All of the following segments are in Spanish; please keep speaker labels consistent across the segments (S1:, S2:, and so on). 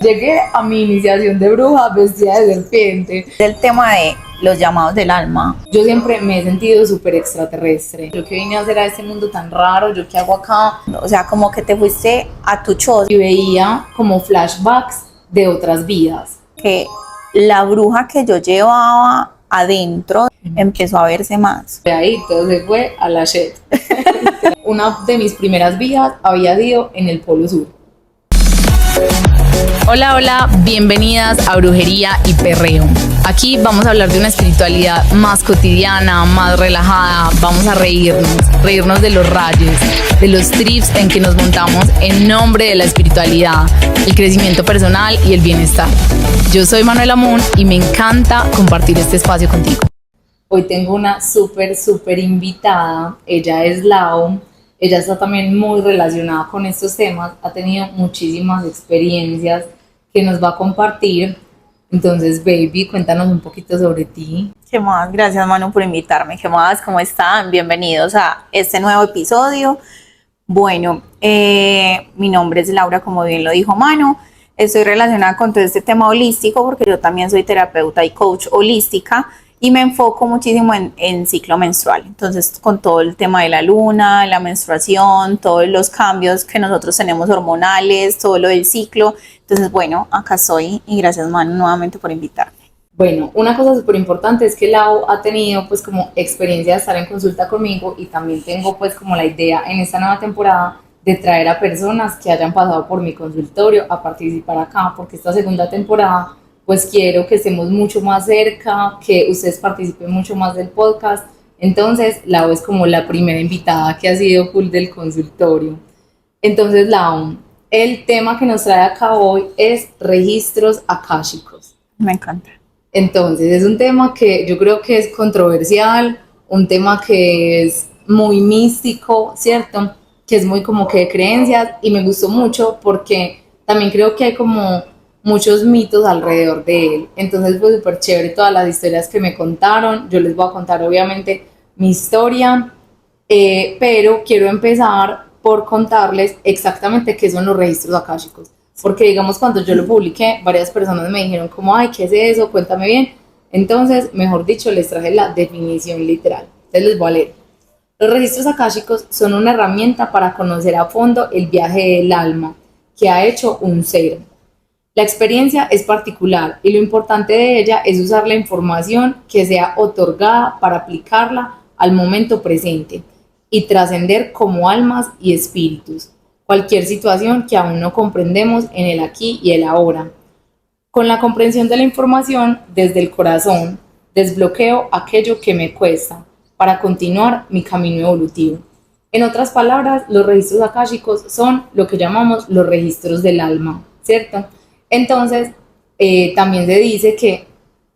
S1: Llegué a mi iniciación de bruja vestida de serpiente.
S2: Del tema de los llamados del alma.
S1: Yo siempre me he sentido súper extraterrestre. Yo que vine a hacer a este mundo tan raro, yo qué hago acá.
S2: O sea, como que te fuiste a tu choza.
S1: Y veía como flashbacks de otras vidas.
S2: Que la bruja que yo llevaba adentro empezó a verse más.
S1: De ahí todo se fue a la shit. Una de mis primeras vidas había sido en el Polo Sur.
S3: Hola, hola, bienvenidas a Brujería y Perreo. Aquí vamos a hablar de una espiritualidad más cotidiana, más relajada. Vamos a reírnos de los rayos, de los trips en que nos montamos en nombre de la espiritualidad, el crecimiento personal y el bienestar. Yo soy Manuela Moon y me encanta compartir este espacio contigo.
S1: Hoy tengo una súper invitada. Ella es Lau. Ella está también muy relacionada con estos temas, ha tenido muchísimas experiencias que nos va a compartir. Entonces, baby, cuéntanos un poquito sobre ti.
S2: ¿Qué más? Gracias, Manu, por invitarme. ¿Qué más? ¿Cómo están? Bienvenidos a este nuevo episodio. Bueno, mi nombre es Laura, como bien lo dijo Manu. Estoy relacionada con todo este tema holístico porque yo también soy terapeuta y coach holística. Y me enfoco muchísimo en ciclo menstrual. Entonces, con todo el tema de la luna, la menstruación, todos los cambios que nosotros tenemos hormonales, todo lo del ciclo. Entonces, bueno, acá estoy y gracias, Manu, nuevamente por invitarme.
S1: Bueno, una cosa súper importante es que Lau ha tenido pues como experiencia de estar en consulta conmigo y también tengo pues como la idea en esta nueva temporada de traer a personas que hayan pasado por mi consultorio a participar acá, porque esta segunda temporada pues quiero que estemos mucho más cerca, que ustedes participen mucho más del podcast. Entonces, Lau es como la primera invitada que ha sido full del consultorio. Entonces, Lau, el tema que nos trae acá hoy es registros akáshicos.
S2: Me encanta.
S1: Entonces, es un tema que yo creo que es controversial, un tema que es muy místico, ¿cierto? Que es muy como que de creencias, y me gustó mucho porque también creo que hay como muchos mitos alrededor de él. Entonces fue súper chévere todas las historias que me contaron. Yo les voy a contar obviamente mi historia, pero quiero empezar por contarles exactamente qué son los registros akáshicos, porque digamos cuando yo lo publiqué varias personas me dijeron como ay, ¿qué es eso? Cuéntame bien. Entonces, mejor dicho, les traje la definición literal. Entonces les voy a leer. Los registros akáshicos son una herramienta para conocer a fondo el viaje del alma que ha hecho un ser. La experiencia es particular y lo importante de ella es usar la información que sea otorgada para aplicarla al momento presente y trascender como almas y espíritus cualquier situación que aún no comprendemos en el aquí y el ahora. Con la comprensión de la información desde el corazón, desbloqueo aquello que me cuesta para continuar mi camino evolutivo. En otras palabras, los registros akáshicos son lo que llamamos los registros del alma, ¿cierto? Entonces, también se dice que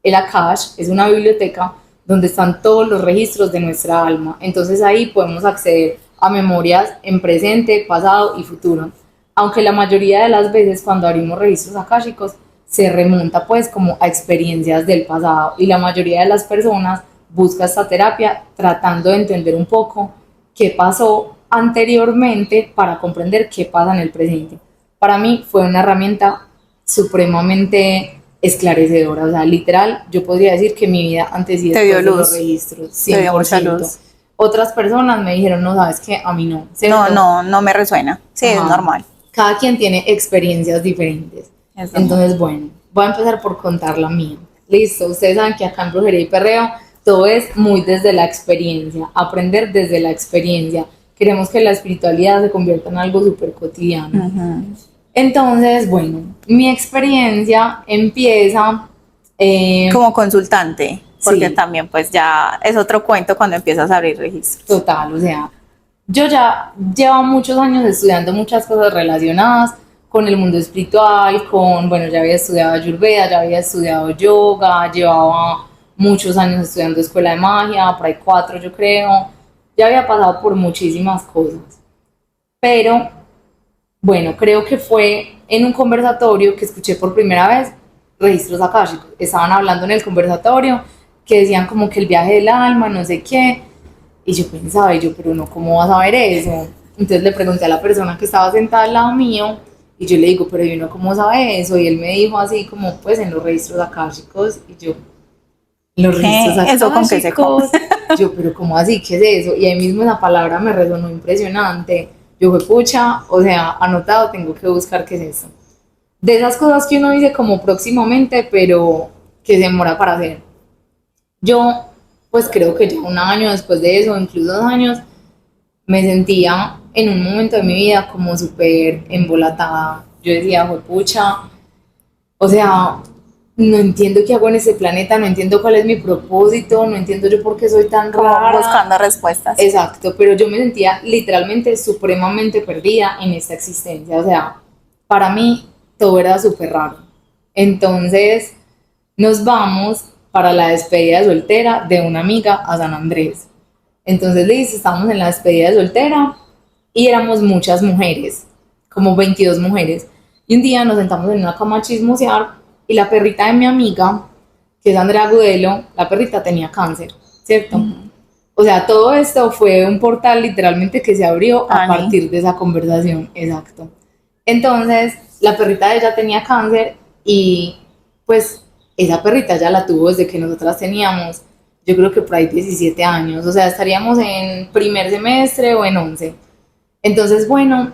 S1: el Akash es una biblioteca donde están todos los registros de nuestra alma. Entonces ahí podemos acceder a memorias en presente, pasado y futuro. Aunque la mayoría de las veces cuando abrimos registros akáshicos se remonta pues como a experiencias del pasado, y la mayoría de las personas busca esta terapia tratando de entender un poco qué pasó anteriormente para comprender qué pasa en el presente. Para mí fue una herramienta supremamente esclarecedora, o sea, literal, yo podría decir que mi vida antes y después de los registros, 100%.
S2: Te dio mucha luz.
S1: Otras personas me dijeron, no, sabes que a mí no. ¿Cierto?
S2: No me resuena. Sí,
S1: Ajá.
S2: Es normal.
S1: Cada quien tiene experiencias diferentes. Entonces, bueno, voy a empezar por contar la mía. Listo, ustedes saben que acá en Brujería y Perreo todo es muy desde la experiencia, aprender desde la experiencia. Queremos que la espiritualidad se convierta en algo súper cotidiano.
S2: Uh-huh.
S1: Entonces, bueno, mi experiencia empieza
S2: como consultante, porque
S1: sí,
S2: también pues ya es otro cuento cuando empiezas a abrir registros.
S1: total, o sea, yo ya llevo muchos años estudiando muchas cosas relacionadas con el mundo espiritual, bueno, ya había estudiado Ayurveda, ya había estudiado yoga, llevaba muchos años estudiando escuela de magia, por ahí 4 yo creo, ya había pasado por muchísimas cosas, pero bueno, creo que fue en un conversatorio que escuché por primera vez registros akáshicos. Estaban hablando en el conversatorio que decían como que el viaje del alma, no sé qué, y yo pensaba, pero no, ¿cómo vas a ver eso? Entonces le pregunté a la persona que estaba sentada al lado mío, Y yo le digo, pero ¿y uno cómo sabe eso? Y él me dijo así como, pues en los registros akáshicos. Y yo, los registros
S2: ¿Eso con qué se come?
S1: akáshicos. Yo, pero ¿cómo así? ¿Qué es eso? Y ahí mismo esa palabra me resonó impresionante. Yo fue pucha, o sea, anotado, tengo que buscar qué es eso. De esas cosas que uno dice como próximamente, pero que se demora para hacer. Yo, pues creo que ya un año después de eso, incluso 2 años, me sentía en un momento de mi vida como súper embolatada. Yo decía, pucha, o sea, no entiendo qué hago en ese planeta, no entiendo cuál es mi propósito, no entiendo yo por qué soy tan
S2: Como
S1: rara.
S2: buscando respuestas.
S1: Exacto, pero yo me sentía literalmente supremamente perdida en esta existencia. O sea, para mí todo era súper raro. Entonces nos vamos para la despedida de soltera de una amiga a San Andrés. Entonces le dice, estábamos en la despedida de soltera y éramos muchas mujeres, como 22 mujeres. Y un día nos sentamos en una cama a chismosear y la perrita de mi amiga, que es Andrea Gudelo, la perrita tenía cáncer, ¿cierto? O sea, todo esto fue un portal literalmente que se abrió a partir de esa conversación, exacto. Entonces, la perrita de ella tenía cáncer y pues esa perrita ya la tuvo desde que nosotras teníamos, yo creo que por ahí 17 años, o sea, estaríamos en primer semestre o en 11. Entonces, bueno,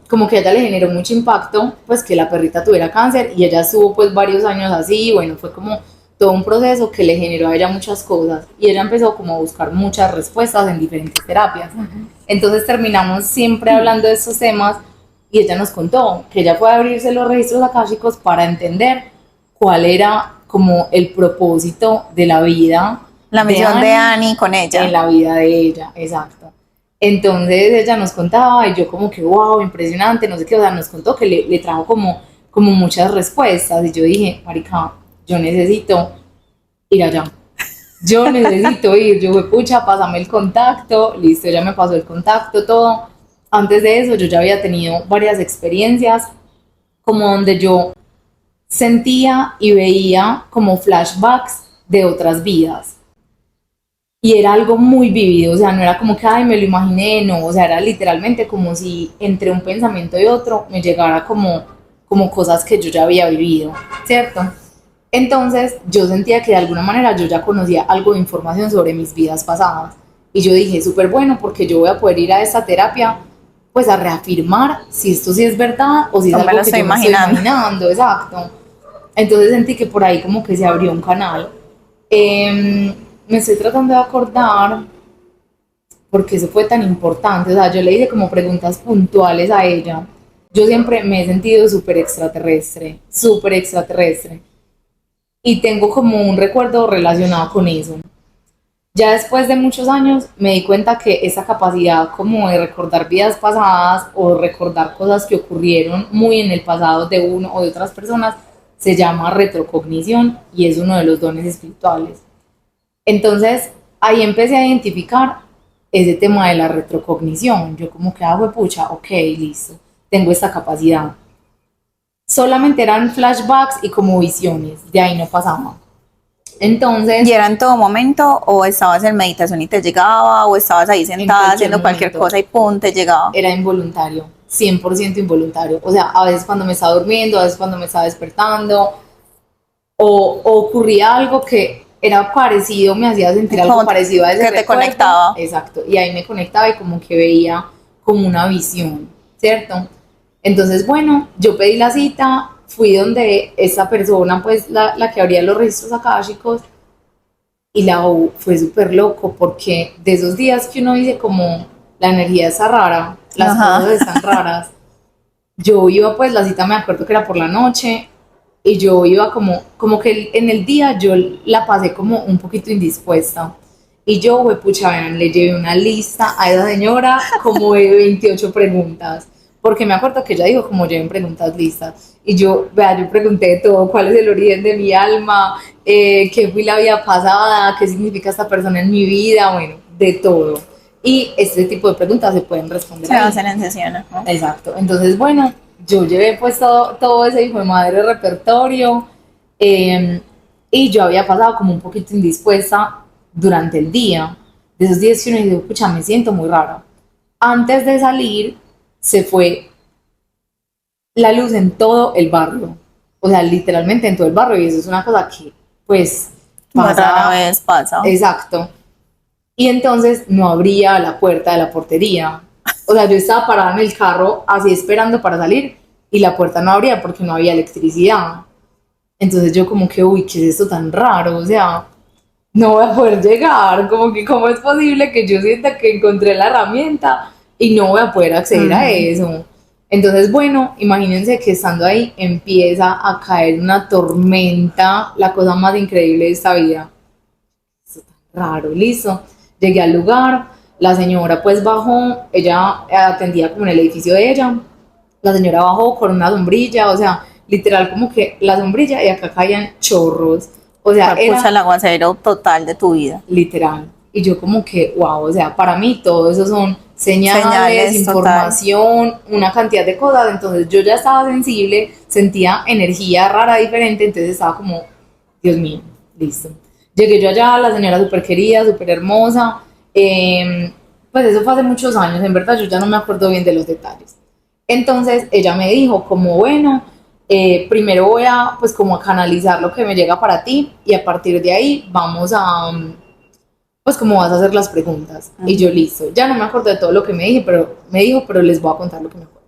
S1: como que a ella le generó mucho impacto, pues que la perrita tuviera cáncer y ella estuvo pues varios años así, bueno, fue como todo un proceso que le generó a ella muchas cosas y ella empezó como a buscar muchas respuestas en diferentes terapias. Entonces terminamos siempre hablando de estos temas y ella nos contó que ella fue a abrirse los registros akáshicos para entender cuál era como el propósito de la vida.
S2: La misión de Annie con ella.
S1: En la vida de ella, exacto. Entonces ella nos contaba y yo como que wow, impresionante, no sé qué, o sea, nos contó que le trajo como muchas respuestas y yo dije, marica, yo necesito ir allá. Yo necesito ir, yo fui pucha, pásame el contacto, listo, ella me pasó el contacto, todo. Antes de eso yo ya había tenido varias experiencias como donde yo sentía y veía como flashbacks de otras vidas. Y era algo muy vivido, o sea, no era como que, ay, me lo imaginé, no, o sea, era literalmente como si entre un pensamiento y otro me llegara como cosas que yo ya había vivido, ¿cierto? Entonces yo sentía que de alguna manera yo ya conocía algo de información sobre mis vidas pasadas. Y yo dije, súper bueno, porque yo voy a poder ir a esta terapia, pues a reafirmar si esto sí es verdad o si es algo que yo me estoy imaginando, exacto. Entonces sentí que por ahí como que se abrió un canal. Me estoy tratando de acordar porque eso fue tan importante, o sea, yo le hice como preguntas puntuales a ella. Yo siempre me he sentido súper extraterrestre, y tengo como un recuerdo relacionado con eso. Ya después de muchos años me di cuenta que esa capacidad como de recordar vidas pasadas o recordar cosas que ocurrieron muy en el pasado de uno o de otras personas se llama retrocognición y es uno de los dones espirituales. Entonces ahí empecé a identificar ese tema de la retrocognición. Yo como que hago pucha, ok, listo, tengo esta capacidad. Solamente eran flashbacks y como visiones, de ahí no pasaba. Entonces,
S2: ¿y era en todo momento o estabas en meditación y te llegaba o estabas ahí sentada haciendo cualquier cosa y pum, te llegaba?
S1: Era involuntario, 100% involuntario. O sea, a veces cuando me estaba durmiendo, a veces cuando me estaba despertando, o ocurría algo que era parecido, me hacía sentir algo parecido a ese
S2: que te conectaba.
S1: Exacto, y ahí me conectaba y como que veía como una visión, ¿cierto? Entonces, bueno, yo pedí la cita, fui donde esa persona, pues la que abría los registros akáshicos, y fue súper loco porque de esos días que uno dice como la energía está rara, las cosas están raras, yo iba, pues la cita me acuerdo que era por la noche y yo iba como que en el día yo la pasé como un poquito indispuesta y yo, pucha, vean, le llevé una lista a esa señora como de 28 preguntas. Porque me acuerdo que ella dijo como lleven preguntas listas y yo pregunté todo, cuál es el origen de mi alma, qué fui la vida pasada, qué significa esta persona en mi vida, bueno, de todo. Y este tipo de preguntas se pueden responder.
S2: Se hacen en sesiones, ¿no?
S1: Exacto, entonces bueno, yo llevé pues todo ese hijo de madre repertorio y yo había pasado como un poquito indispuesta durante el día, de esos días que uno dice, pucha, me siento muy rara. Antes de salir, se fue la luz en todo el barrio, o sea, literalmente en todo el barrio, y eso es una cosa que, pues,
S2: Muy rara vez pasa.
S1: Exacto. Y entonces no abría la puerta de la portería. O sea, yo estaba parada en el carro así esperando para salir y la puerta no abría porque no había electricidad. Entonces yo como que, uy, ¿qué es esto tan raro? O sea, no voy a poder llegar, como que cómo es posible que yo sienta que encontré la herramienta y no voy a poder acceder a eso. Entonces, bueno, imagínense que estando ahí empieza a caer una tormenta, la cosa más increíble de esta vida. Esto tan raro, listo. Llegué al lugar, la señora pues bajó, ella atendía como en el edificio de ella, la señora bajó con una sombrilla, o sea, literal como que la sombrilla y acá caían chorros, o sea,
S2: Pucha, el aguacero total de tu vida.
S1: literal. Y yo como que, wow, o sea, para mí todo eso son señales, información, total. Una cantidad de cosas. Entonces yo ya estaba sensible, sentía energía rara, diferente, entonces estaba como, Dios mío, listo. Llegué yo allá, la señora súper querida, súper hermosa. Pues eso fue hace muchos años, en verdad yo ya no me acuerdo bien de los detalles. Entonces ella me dijo como, bueno, primero voy a pues como a canalizar lo que me llega para ti y a partir de ahí vamos a pues como vas a hacer las preguntas. Y yo listo, ya no me acuerdo de todo lo que me dijo, pero les voy a contar lo que me acuerdo.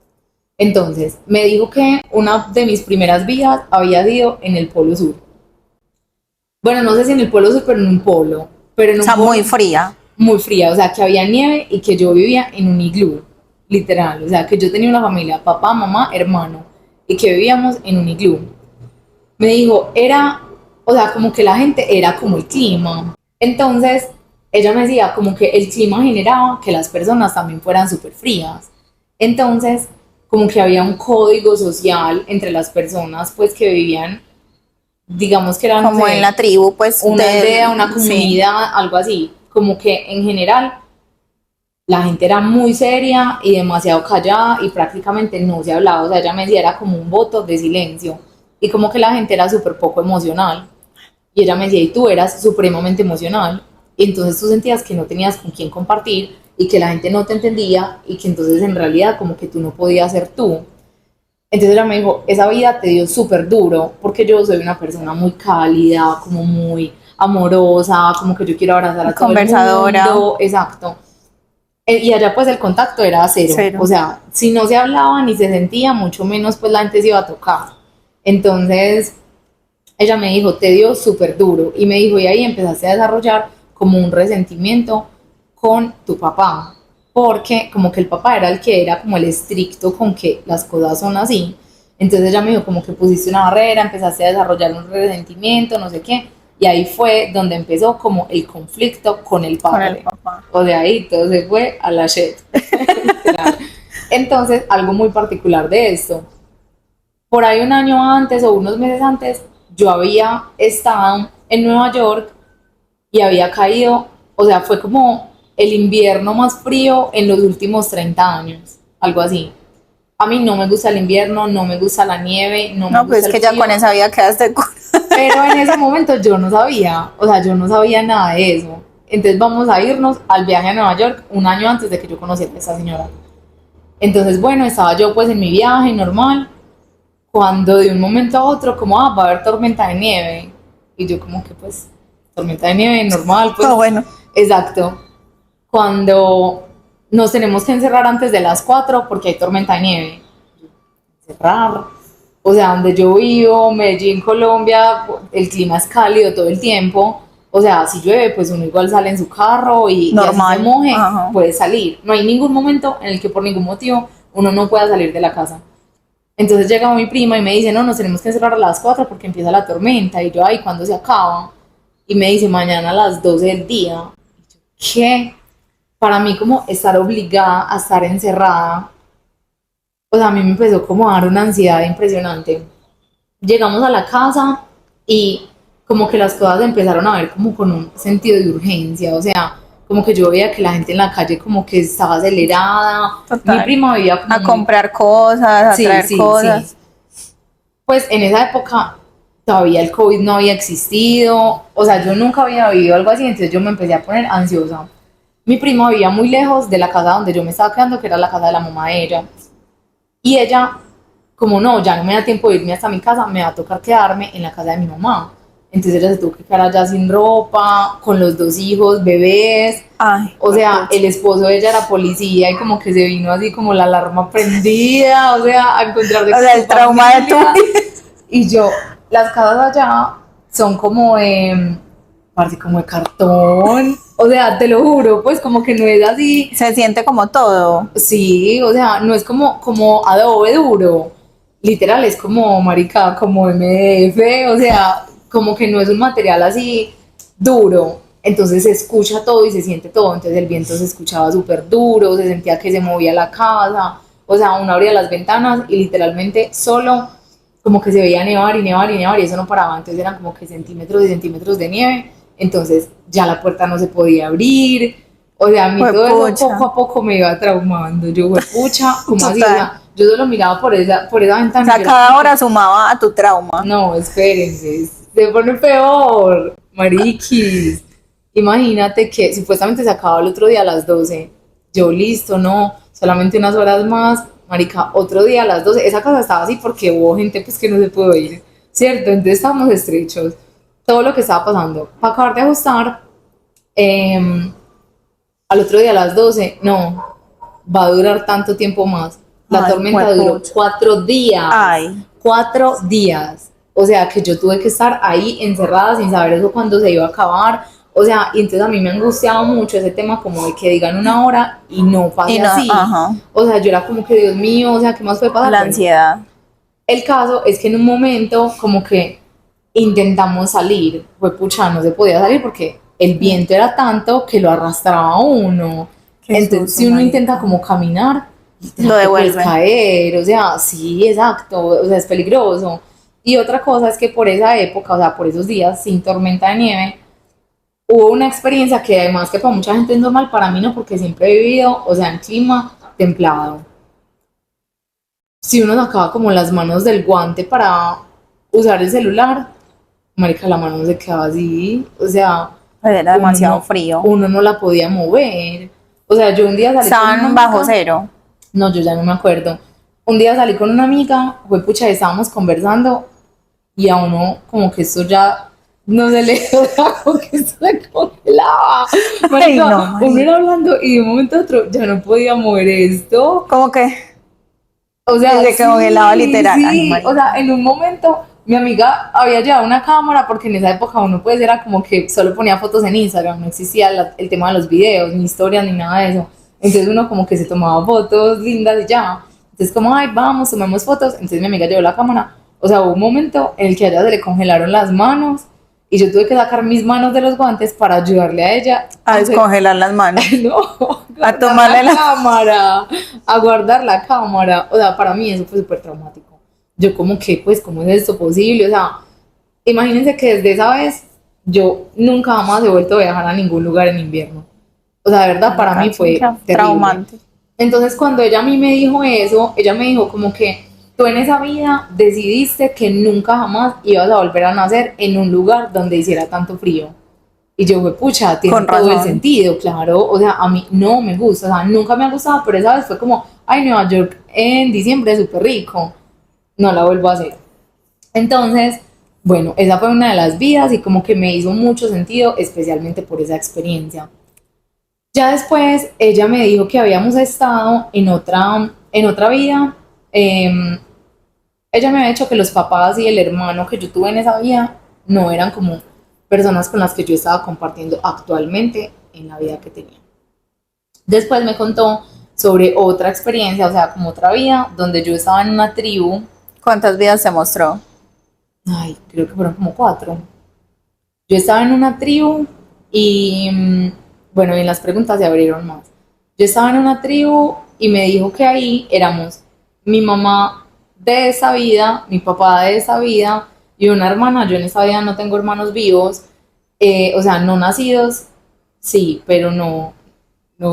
S1: Entonces me dijo que una de mis primeras vidas había sido en el Polo Sur. Bueno, no sé si en el Polo Sur, pero en un polo. Pero en un polo
S2: muy fría.
S1: Muy fría, o sea, que había nieve y que yo vivía en un iglú, literal. O sea, que yo tenía una familia, papá, mamá, hermano, y que vivíamos en un iglú. Me dijo, o sea, como que la gente era como el clima. Entonces, ella me decía como que el clima generaba que las personas también fueran súper frías. Entonces, como que había un código social entre las personas, pues, que vivían, digamos que eran...
S2: Como en la tribu, pues.
S1: Una aldea, una comunidad, sí. Algo así. Como que en general la gente era muy seria y demasiado callada y prácticamente no se hablaba. O sea, ella me decía, era como un voto de silencio. Y como que la gente era súper poco emocional. Y ella me decía, y tú eras supremamente emocional. Y entonces tú sentías que no tenías con quién compartir y que la gente no te entendía y que entonces en realidad como que tú no podías ser tú. Entonces ella me dijo, esa vida te dio súper duro porque yo soy una persona muy cálida, como muy amorosa, como que yo quiero abrazar a todo
S2: conversadora.
S1: El mundo. Exacto. Y allá pues el contacto era cero. O sea, si no se hablaba ni se sentía, mucho menos pues la gente se iba a tocar. Entonces ella me dijo, te dio súper duro. Y me dijo, y ahí empezaste a desarrollar como un resentimiento con tu papá. Porque como que el papá era el que era como el estricto con que las cosas son así. Entonces ella me dijo como que pusiste una barrera, empezaste a desarrollar un resentimiento, no sé qué. Y ahí fue donde empezó como el conflicto con el padre. Con el papá. O de ahí todo se fue a la shit. Entonces, algo muy particular de esto. Por ahí un año antes o unos meses antes, yo había estado en Nueva York y había caído, o sea, fue como el invierno más frío en los últimos 30 años, algo así. A mí no me gusta el invierno, no me gusta la nieve, no me gusta
S2: pues
S1: el
S2: que
S1: frío.
S2: ya con esa vida quedaste con...
S1: Pero en ese momento yo no sabía, o sea, yo no sabía nada de eso. Entonces vamos a irnos al viaje a Nueva York un año antes de que yo conociera a esa señora. Entonces, bueno, estaba yo pues en mi viaje normal, cuando de un momento a otro, como, va a haber tormenta de nieve. Y yo como que pues, tormenta de nieve normal, pues.
S2: Bueno.
S1: Exacto. Cuando nos tenemos que encerrar antes de las 4 porque hay tormenta de nieve. Encerrar. O sea, donde yo vivo, Medellín, Colombia, el clima es cálido todo el tiempo. O sea, si llueve, pues uno igual sale en su carro y
S2: normal,
S1: y así se moje, puede salir. No hay ningún momento en el que por ningún motivo uno no pueda salir de la casa. Entonces llega mi prima y me dice, no, nos tenemos que encerrar a las 4 porque empieza la tormenta. Y yo, ay, ¿cuándo se acaba? Y me dice, mañana a las 12 del día. Y yo, ¿qué? Para mí como estar obligada a estar encerrada, o sea, a mí me empezó como a dar una ansiedad impresionante. Llegamos a la casa y como que las cosas empezaron a ver como con un sentido de urgencia, o sea, como que yo veía que la gente en la calle como que estaba acelerada.
S2: Total.
S1: Mi prima vivía como
S2: a comprar cosas, a traer cosas.
S1: Sí. Pues en esa época todavía el COVID no había existido, o sea, yo nunca había vivido algo así, entonces yo me empecé a poner ansiosa. Mi prima vivía muy lejos de la casa donde yo me estaba quedando, que era la casa de la mamá de ella. Y ella como no, ya no me da tiempo de irme hasta mi casa, me va a tocar quedarme en la casa de mi mamá. Entonces ella se tuvo que quedar allá sin ropa, con los 2 hijos, bebés.
S2: Ay,
S1: O sea,
S2: pucha.
S1: el esposo de ella era policía y como que se vino así como la alarma prendida, o sea, a encontrarse
S2: O
S1: con
S2: sea,
S1: su
S2: el trauma de tu
S1: familia.
S2: vida.
S1: Y yo, las casas allá son como parece como de cartón, o sea, te lo juro, pues como que no es así,
S2: Se siente como todo.
S1: sí, o sea, no es como adobe duro, literal, es como marica, como MDF, o sea, como que no es un material así duro, entonces se escucha todo y se siente todo, entonces el viento se escuchaba súper duro, se sentía que se movía la casa, o sea, uno abría las ventanas y literalmente solo como que se veía nevar y nevar y nevar y eso no paraba, entonces eran como que centímetros y centímetros de nieve, entonces ya la puerta no se podía abrir, o sea, a mí todo eso
S2: Juepucha.
S1: poco a poco me iba traumando, yo, pucha, ¿cómo así? O
S2: Total.
S1: sea, yo solo miraba por esa
S2: O
S1: ventana y
S2: sea,
S1: yo era
S2: cada
S1: como
S2: hora
S1: que,
S2: sumaba a tu trauma.
S1: no, espérense, se pone peor, mariquis. Imagínate que supuestamente se acababa el otro día a las 12. Yo listo, no, solamente unas horas más. Marica, otro día a las 12. Esa casa estaba así porque hubo gente pues que no se pudo ir, ¿cierto? Entonces estábamos estrechos. Todo lo que estaba pasando. Para acabar de ajustar, eh, al otro día a las 12, no, va a durar tanto tiempo más. La
S2: Ay,
S1: tormenta duró
S2: juepucha.
S1: 4 días.
S2: Ay,
S1: 4 días. O sea, que yo tuve que estar ahí encerrada sin saber eso cuándo se iba a acabar. O sea, y entonces a mí me angustiaba mucho ese tema como de que digan una hora y no
S2: y
S1: pase
S2: no,
S1: así.
S2: ajá,
S1: O sea, yo era como que, Dios mío, o sea, ¿qué más puede pasar?
S2: la
S1: Bueno,
S2: ansiedad.
S1: el caso es que en un momento como que intentamos salir, fue pucha, no se podía salir porque el viento era tanto que lo arrastraba a uno.
S2: Qué
S1: Entonces,
S2: susto,
S1: si uno intenta
S2: marica.
S1: como caminar,
S2: Lo
S1: literal, te puedes
S2: devuelve.
S1: caer, o sea, sí, exacto, o sea, es peligroso. Y otra cosa es que por esa época, o sea, por esos días sin tormenta de nieve, hubo una experiencia que además que para mucha gente es normal, para mí no, porque siempre he vivido, o sea, en clima templado. Si uno sacaba como las manos del guante para usar el celular, marica, la mano se quedaba así, o sea,
S2: Pues era
S1: uno
S2: demasiado
S1: no,
S2: frío.
S1: uno no la podía mover. O sea, yo un día salí con una
S2: Estaban bajo
S1: amiga,
S2: cero.
S1: no, yo ya no me acuerdo. Un día salí con una amiga, fue pucha, estábamos conversando y a uno como que esto ya no se le, o sea, como que esto se congelaba.
S2: Ay, no,
S1: Marica, uno
S2: marica.
S1: era hablando y de un momento a otro ya no podía mover esto.
S2: Como que
S1: O sea,
S2: se congelaba
S1: sí,
S2: literal. Ay,
S1: sí, o sea,
S2: marica.
S1: en un momento mi amiga había llevado una cámara porque en esa época uno pues era como que solo ponía fotos en Instagram, no existía el tema de los videos, ni historias, ni nada de eso. Entonces uno como que se tomaba fotos lindas y ya. Entonces como, ay, vamos, tomemos fotos. Entonces mi amiga llevó la cámara. O sea, hubo un momento en el que a ella se le congelaron las manos y yo tuve que sacar mis manos de los guantes para ayudarle a ella
S2: A
S1: a hacer
S2: descongelar las manos.
S1: no,
S2: A
S1: guardar
S2: tomarle
S1: la
S2: la.
S1: cámara, a guardar la cámara. O sea, para mí eso fue súper traumático. Yo como que, pues, ¿cómo es esto posible? O sea, imagínense que desde esa vez yo nunca más he vuelto a viajar a ningún lugar en invierno. O sea, de verdad, para mí fue terrible.
S2: Traumante.
S1: Entonces, cuando ella a mí me dijo eso, ella me dijo como que tú en esa vida decidiste que nunca jamás ibas a volver a nacer en un lugar donde hiciera tanto frío. Y yo, fue pucha, tiene
S2: Con
S1: todo el
S2: razón.
S1: sentido, claro. O sea, a mí no me gusta, o sea, nunca me ha gustado, pero esa vez fue como, ay, Nueva York en diciembre es súper rico. No la vuelvo a hacer. Entonces, bueno, esa fue una de las vidas y como que me hizo mucho sentido, especialmente por esa experiencia. Ya después, ella me dijo que habíamos estado en otra vida. eh, Ella me había dicho que los papás y el hermano que yo tuve en esa vida no eran como personas con las que yo estaba compartiendo actualmente en la vida que tenía. Después me contó sobre otra experiencia, o sea, como otra vida, donde yo estaba en una tribu,
S2: ¿Cuántas vidas se mostró?
S1: ay, creo que fueron como 4. Yo estaba en una tribu y, bueno, y en las preguntas se abrieron más. Yo estaba en una tribu y me dijo que ahí éramos mi mamá de esa vida, mi papá de esa vida y una hermana. Yo en esa vida no tengo hermanos vivos, o sea, no nacidos, sí, pero no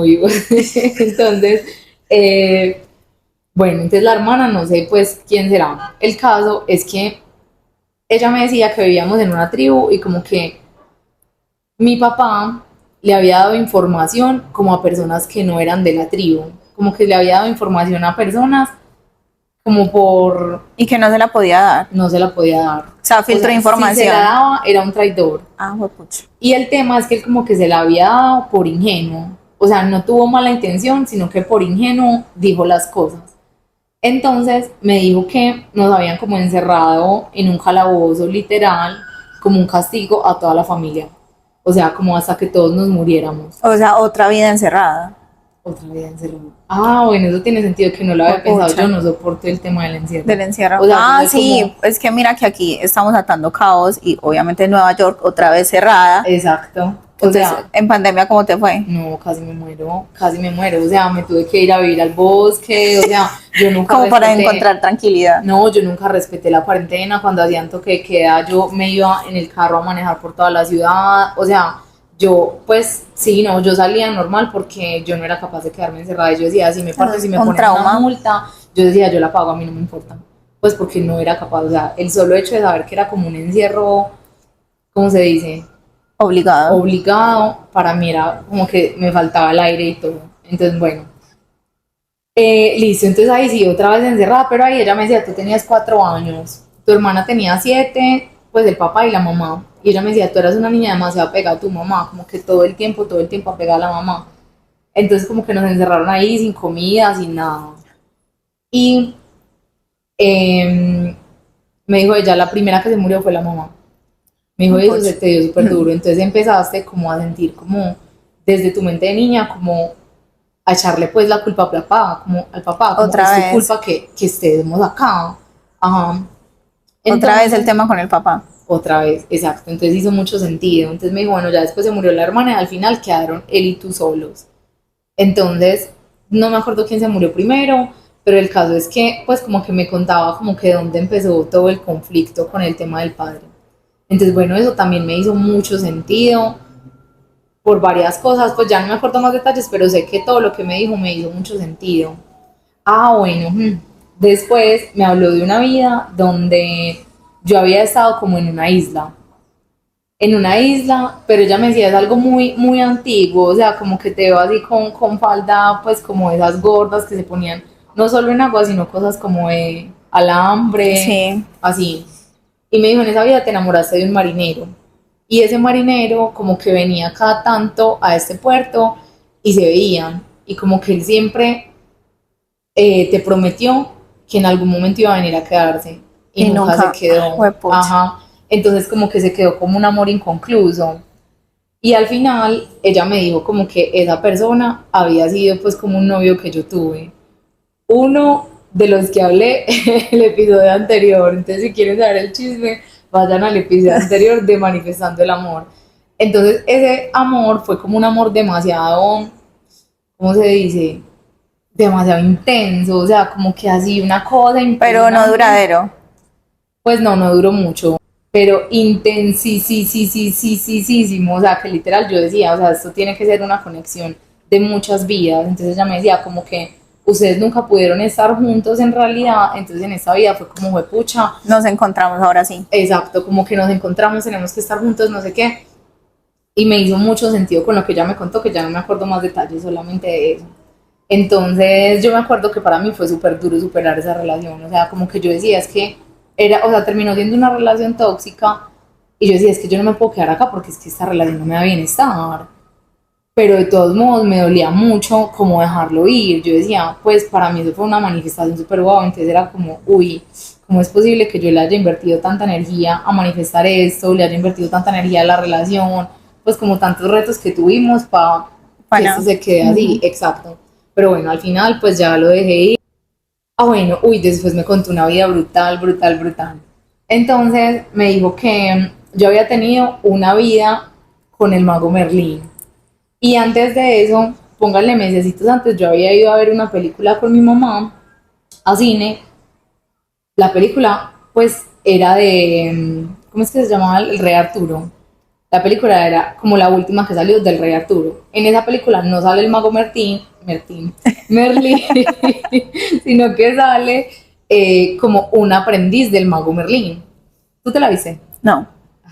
S1: vivos. Entonces, bueno, entonces la hermana, no sé pues quién será. El caso es que ella me decía que vivíamos en una tribu y como que mi papá le había dado información como a personas que no eran de la tribu, como que le había dado información a personas como por,
S2: Y que no se la podía dar.
S1: no se la podía dar.
S2: O sea, filtró información.
S1: Si se la daba, era un traidor.
S2: Ah, juepucha.
S1: Y el tema es que él como que se la había dado por ingenuo. O sea, no tuvo mala intención, sino que por ingenuo dijo las cosas. Entonces me dijo que nos habían como encerrado en un calabozo literal, como un castigo a toda la familia. O sea, como hasta que todos nos muriéramos.
S2: O sea, otra vida encerrada.
S1: Otra vida encerrado. Ah, bueno, eso tiene sentido que no lo había pensado.
S2: Pucha.
S1: Yo no soporto el tema del encierro.
S2: Del encierro.
S1: O sea,
S2: Ah,
S1: yo soy
S2: sí,
S1: como-
S2: es que mira que aquí estamos atando caos y obviamente Nueva York otra vez cerrada.
S1: Exacto. O
S2: Entonces,
S1: sea,
S2: en pandemia, ¿cómo te fue?
S1: no, casi me muero, casi me muero. O sea, me tuve que ir a vivir al bosque. O sea, yo nunca
S2: Como para
S1: respeté-
S2: encontrar tranquilidad.
S1: No, yo nunca respeté la cuarentena. Cuando hacían toque de queda, yo me iba en el carro a manejar por toda la ciudad. O sea, yo, pues, sí, no, yo salía normal porque yo no era capaz de quedarme encerrada. Y yo decía, si me parto, si me
S2: Un
S1: ponen
S2: trauma.
S1: una multa, yo decía, yo la pago, a mí no me importa. Pues porque no era capaz. O sea, el solo hecho de saber que era como un encierro, ¿cómo se dice?
S2: Obligado.
S1: Obligado, para mí era como que me faltaba el aire y todo. Entonces, bueno. Listo, entonces ahí sí, otra vez encerrada, pero ahí ella me decía, tú tenías 4 años, tu hermana tenía 7, pues el papá y la mamá. Y ella me decía, tú eras una niña demasiado pegada a tu mamá, como que todo el tiempo apegada a la mamá. Entonces como que nos encerraron ahí sin comida, sin nada. Y me dijo ella, la primera que se murió fue la mamá. Me dijo, eso se te dio súper duro. Entonces empezaste como a sentir como, desde tu mente de niña, como a echarle pues la culpa al papá, como
S2: Otra
S1: que es
S2: vez.
S1: tu culpa que estemos acá. Ajá.
S2: Otra
S1: Entonces,
S2: vez el tema con el papá.
S1: otra vez, exacto. Entonces hizo mucho sentido. Entonces me dijo, bueno, ya después se murió la hermana y al final quedaron él y tú solos. Entonces, no me acuerdo quién se murió primero, pero el caso es que, pues como que me contaba como que dónde empezó todo el conflicto con el tema del padre. Entonces, bueno, eso también me hizo mucho sentido por varias cosas, pues ya no me acuerdo más detalles, pero sé que todo lo que me dijo me hizo mucho sentido. Ah, bueno, después me habló de una vida donde yo había estado como en una isla, pero ella me decía es algo muy, muy antiguo, o sea, como que te veo así con falda, pues como esas gordas que se ponían, no solo en agua, sino cosas como de alambre,
S2: Sí.
S1: así. Y me dijo, en esa vida te enamoraste de un marinero. Y ese marinero como que venía cada tanto a este puerto y se veían. Y como que él siempre te prometió que en algún momento iba a venir a quedarse. Y nunca se quedó.
S2: Juepucha.
S1: Ajá. Entonces como que se quedó como un amor inconcluso. Y al final ella me dijo como que esa persona había sido pues como un novio que yo tuve. Uno de los que hablé el episodio anterior. Entonces, si quieren saber el chisme, vayan al episodio anterior de Manifestando el Amor. Entonces, ese amor fue como un amor demasiado, ¿cómo se dice? Demasiado intenso, o sea, como que así una cosa
S2: Pero no
S1: impresionante.
S2: duradero.
S1: Pues no, no duró mucho, pero intensísimo, o sea, que literal yo decía, o sea, esto tiene que ser una conexión de muchas vidas. Entonces ella me decía como que ustedes nunca pudieron estar juntos en realidad, entonces en esta vida fue como, pucha,
S2: Nos encontramos ahora sí.
S1: exacto, como que nos encontramos, tenemos que estar juntos, no sé qué. Y me hizo mucho sentido con lo que ella me contó, que ya no me acuerdo más detalles, solamente de eso. Entonces yo me acuerdo que para mí fue súper duro superar esa relación, o sea, como que yo decía, es que era, o sea, terminó siendo una relación tóxica y yo decía, es que yo no me puedo quedar acá porque es que esta relación no me da bienestar. Pero de todos modos me dolía mucho como dejarlo ir. Yo decía, pues para mí eso fue una manifestación súper guau, entonces era como, uy, ¿cómo es posible que yo le haya invertido tanta energía a manifestar esto, le haya invertido tanta energía a la relación, pues como tantos retos que tuvimos para que esto se quede así, exacto. Pero bueno, al final pues ya lo dejé ir. Ah, bueno, uy, después me contó una vida brutal. Entonces me dijo que yo había tenido una vida con el mago Merlín. Y antes de eso, pónganle mesecitos antes, yo había ido a ver una película con mi mamá a cine. La película, pues, era de, ¿cómo es que se llamaba? El Rey Arturo. La película era como la última que salió del Rey Arturo. En esa película no sale el mago Merlín, sino que sale como un aprendiz del mago Merlín. ¿Tú te la viste?
S2: No.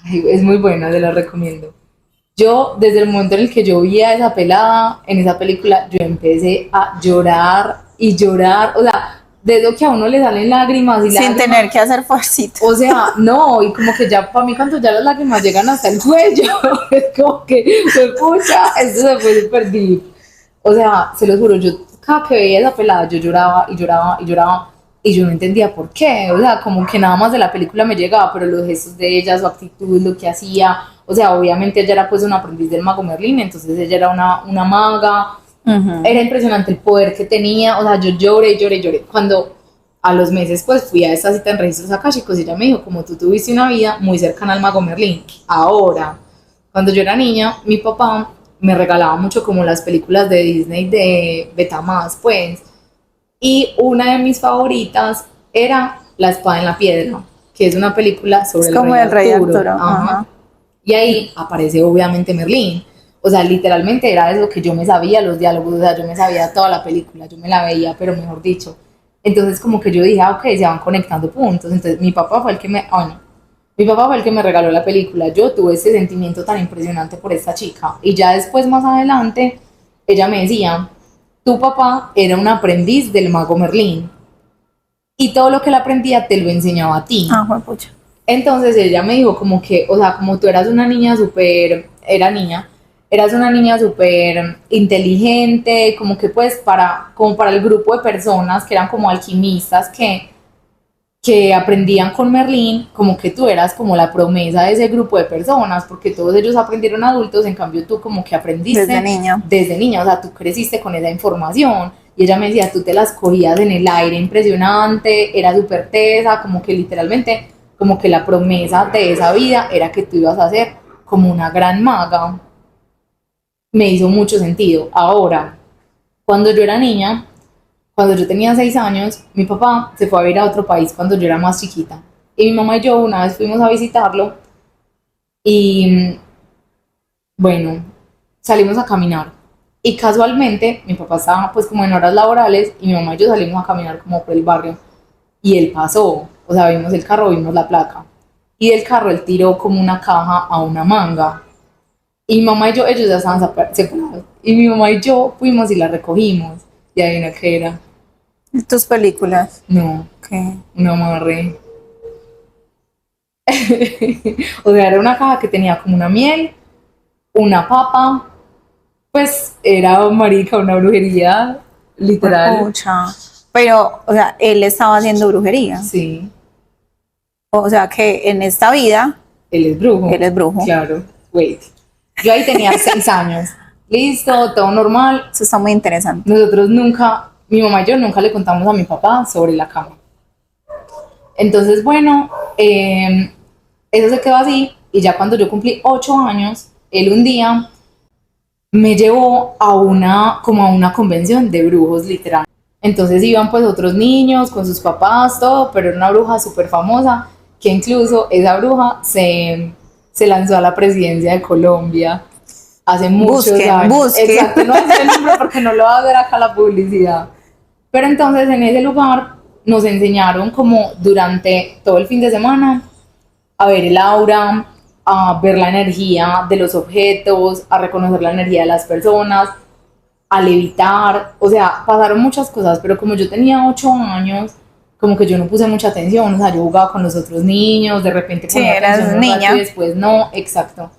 S1: Ay, es muy buena, te la recomiendo. Yo, desde el momento en el que yo vi a esa pelada en esa película, yo empecé a llorar y llorar. O sea, de eso que a uno le salen lágrimas y
S2: Sin
S1: lágrimas.
S2: tener que hacer fuercito.
S1: O sea, no, y como que ya para mí cuando ya las lágrimas llegan hasta el cuello, es como que, pucha, esto se fue súper deep. O sea, se los juro, yo cada que veía esa pelada, yo lloraba y lloraba y lloraba, y yo no entendía por qué. O sea, como que nada más de la película me llegaba, pero los gestos de ella, su actitud, lo que hacía, o sea, obviamente ella era pues una aprendiz del mago Merlín, entonces ella era una maga. Era impresionante el poder que tenía, o sea, yo lloré, lloré, lloré. Cuando a los meses pues fui a esta cita en registros akáshicos y ella me dijo, como tú tuviste una vida muy cercana al mago Merlín. Ahora, cuando yo era niña, mi papá me regalaba mucho como las películas de Disney de Betamax, pues, y una de mis favoritas era La espada en la piedra, que es una película sobre
S2: Es como el rey Arturo.
S1: Ajá. Y ahí aparece obviamente Merlín. O sea, literalmente era eso que yo me sabía, los diálogos, o sea, yo me sabía toda la película, yo me la veía, pero mejor dicho. Entonces como que yo dije, ok, se van conectando puntos. Entonces mi papá fue el que mi papá fue el que me regaló la película. Yo tuve ese sentimiento tan impresionante por esta chica. Y ya después, más adelante, ella me decía, tu papá era un aprendiz del mago Merlín. Y todo lo que él aprendía te lo enseñaba a ti.
S2: Ah, juepucha.
S1: Entonces ella me dijo como que, o sea, como tú eras una niña súper, eras una niña súper inteligente, como que pues como para el grupo de personas que eran como alquimistas que aprendían con Merlín, como que tú eras como la promesa de ese grupo de personas, porque todos ellos aprendieron adultos, en cambio tú como que aprendiste desde niña, o sea, tú creciste con esa información. Y ella me decía, tú te las cogías en el aire, impresionante, era súper tesa, como que literalmente, como que la promesa de esa vida era que tú ibas a ser como una gran maga. Me hizo mucho sentido. Ahora, cuando yo era niña, cuando yo tenía 6 años, mi papá se fue a ir a otro país cuando yo era más chiquita. Y mi mamá y yo una vez fuimos a visitarlo y, bueno, salimos a caminar. Y casualmente, mi papá estaba pues como en horas laborales y mi mamá y yo salimos a caminar como por el barrio. Y él pasó, o sea, vimos el carro, vimos la placa. Y del carro él tiró como una caja a una manga. Y mi mamá y yo, ellos ya estaban separados. Y mi mamá y yo fuimos y la recogimos. Y adivina qué era.
S2: ¿Tus películas?
S1: No,
S2: ¿Qué?
S1: un amarre. O sea, era una caja que tenía como una miel, una papa, pues era marica, una brujería, literal.
S2: Pucha. Pero, o sea, él estaba haciendo brujería.
S1: Sí,
S2: O sea, que en esta vida,
S1: él es brujo.
S2: él es brujo.
S1: Claro, wait. Yo ahí tenía 6 años. Listo, todo normal.
S2: Eso está muy interesante.
S1: Nosotros nunca, mi mamá y yo nunca le contamos a mi papá sobre la cama. Entonces, bueno, eso se quedó así. Y ya cuando yo cumplí 8 años, él un día me llevó como a una convención de brujos, literal. Entonces iban pues otros niños con sus papás, todo, pero era una bruja súper famosa, que incluso esa bruja se lanzó a la presidencia de Colombia hace muchos años.
S2: Busquen.
S1: Exacto, no sé el nombre porque no lo va a ver acá la publicidad. Pero entonces en ese lugar nos enseñaron como durante todo el fin de semana a ver el aura, a ver la energía de los objetos, a reconocer la energía de las personas, a levitar, o sea, pasaron muchas cosas, pero como yo tenía 8 años, como que yo no puse mucha atención, o sea, yo jugaba con los otros niños, de repente
S2: Sí,
S1: ponía
S2: eras
S1: atención un rato
S2: niña.
S1: y después no, exacto.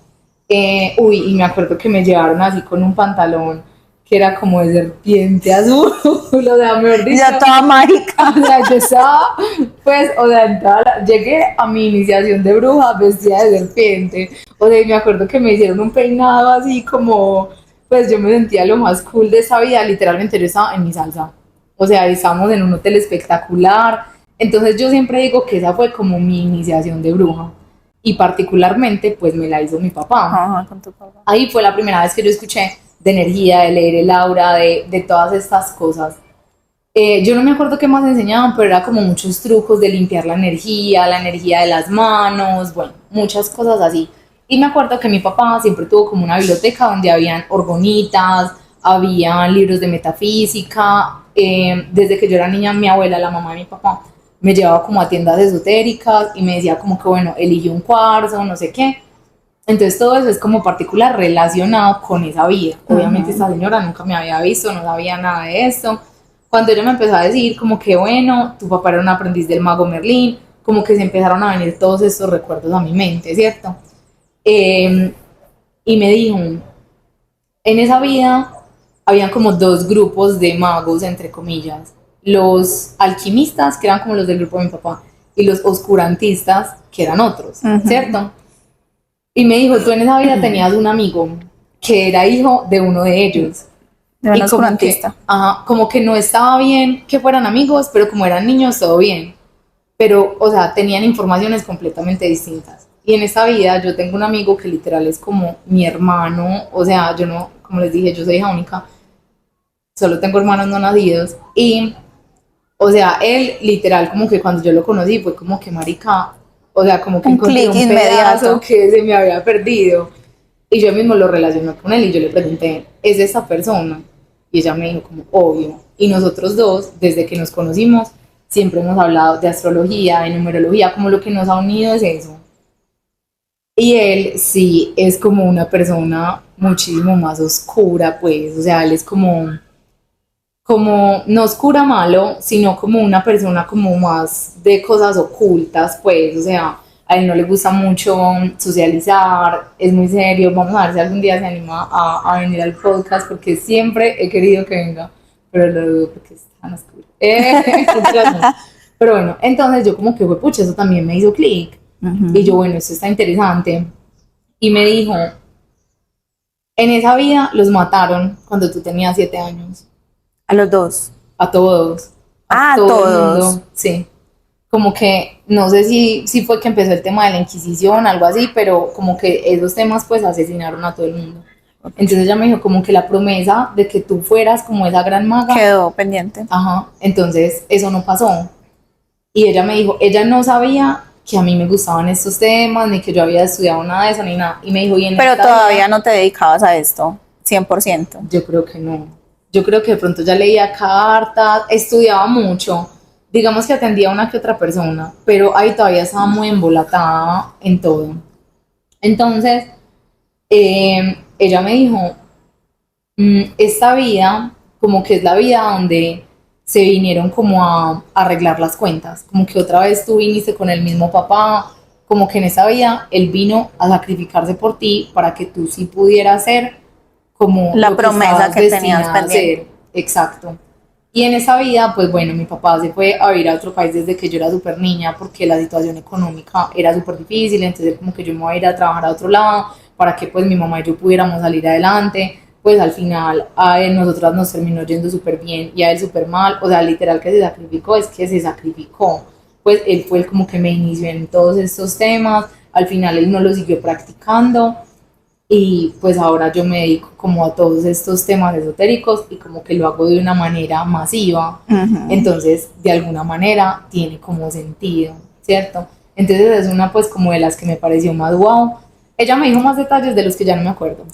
S1: Y me acuerdo que me llevaron así con un pantalón que era como de serpiente azul, o sea, mejor dicho.
S2: Ya toda mágica.
S1: O sea, yo estaba, pues, o sea, llegué a mi iniciación de bruja vestida de serpiente. O sea, me acuerdo que me hicieron un peinado así como, pues yo me sentía lo más cool de esa vida. Literalmente yo estaba en mi salsa. O sea, estábamos en un hotel espectacular. Entonces yo siempre digo que esa fue como mi iniciación de bruja. Y particularmente, pues me la hizo mi papá.
S2: Ajá, con tu papá.
S1: Ahí fue la primera vez que yo escuché de energía, de leer el aura, de todas estas cosas. Yo no me acuerdo qué más enseñaban, pero era como muchos trucos de limpiar la energía de las manos, bueno, muchas cosas así. Y me acuerdo que mi papá siempre tuvo como una biblioteca donde habían orgonitas, había libros de metafísica. Desde que yo era niña, mi abuela, la mamá de mi papá, me llevaba como a tiendas esotéricas y me decía como que, bueno, elige un cuarzo, no sé qué. Entonces todo eso es como particular relacionado con esa vida. Obviamente esta señora nunca me había visto, no sabía nada de esto, cuando ella me empezó a decir como que bueno, tu papá era un aprendiz del mago Merlín, como que se empezaron a venir todos estos recuerdos a mi mente, ¿cierto? Y me dijo, en esa vida habían como dos grupos de magos, entre comillas, los alquimistas, que eran como los del grupo de mi papá, y los oscurantistas, que eran otros, ¿cierto? Y me dijo, tú en esa vida tenías un amigo que era hijo de uno de ellos.
S2: De un
S1: Y
S2: oscurantista.
S1: como que no estaba bien que fueran amigos, pero como eran niños, todo bien. Pero, o sea, tenían informaciones completamente distintas. Y en esta vida yo tengo un amigo que literal es como mi hermano, o sea, yo no, como les dije, yo soy hija única, solo tengo hermanos no nacidos. Y, o sea, él literal como que cuando yo lo conocí fue como que marica, o sea, como que
S2: Un
S1: encontré
S2: clic
S1: un pedazo
S2: inmediato.
S1: que se me había perdido. Y yo mismo lo relacioné con él y yo le pregunté, ¿es esa persona? Y ella me dijo como, obvio. Y nosotros dos, desde que nos conocimos, siempre hemos hablado de astrología, de numerología, como lo que nos ha unido es eso. Y él sí es como una persona muchísimo más oscura, pues, o sea, él es como no oscura malo, sino como una persona como más de cosas ocultas, pues, o sea, a él no le gusta mucho socializar, es muy serio, vamos a ver si algún día se anima a venir al podcast, porque siempre he querido que venga, pero lo dudo porque es tan oscuro. Pero bueno, entonces yo como que fue, pucha, eso también me hizo clic, y yo, bueno, esto está interesante, y me dijo, en esa vida los mataron cuando tú tenías 7 años.
S2: A los dos.
S1: A todos, a
S2: Ah,
S1: todo el
S2: todos.
S1: mundo, sí. Como que, no sé si fue que empezó el tema de la Inquisición, algo así, pero como que esos temas pues asesinaron a todo el mundo. Entonces ella me dijo como que la promesa de que tú fueras como esa gran maga,
S2: Quedó pendiente.
S1: ajá, entonces eso no pasó. Y ella me dijo, ella no sabía que a mí me gustaban estos temas, ni que yo había estudiado nada de eso, ni nada. Y me dijo, y en
S2: Pero
S1: esta
S2: todavía
S1: vida,
S2: no te dedicabas a esto, 100%.
S1: yo creo que no. Yo creo que de pronto ya leía cartas, estudiaba mucho. Digamos que atendía a una que otra persona, pero ahí todavía estaba muy embolatada en todo. Entonces, ella me dijo, esta vida, como que es la vida donde se vinieron como a arreglar las cuentas, como que otra vez tú viniste con el mismo papá, como que en esa vida él vino a sacrificarse por ti para que tú sí pudieras ser como
S2: La
S1: lo que
S2: promesa
S1: estabas
S2: que tenías
S1: destinada a
S2: pendiente.
S1: ser. Exacto. Y en esa vida, pues bueno, mi papá se fue a vivir a otro país desde que yo era súper niña porque la situación económica era súper difícil, entonces como que yo me voy a ir a trabajar a otro lado para que pues mi mamá y yo pudiéramos salir adelante. Pues al final a él, nosotras nos terminó yendo súper bien y a él súper mal, o sea, literal que se sacrificó, es que se sacrificó. Pues él fue el como que me inició en todos estos temas, al final él no lo siguió practicando y pues ahora yo me dedico como a todos estos temas esotéricos y como que lo hago de una manera masiva, entonces de alguna manera tiene como sentido, ¿cierto? Entonces es una pues como de las que me pareció más wow. Ella me dijo más detalles de los que ya no me acuerdo,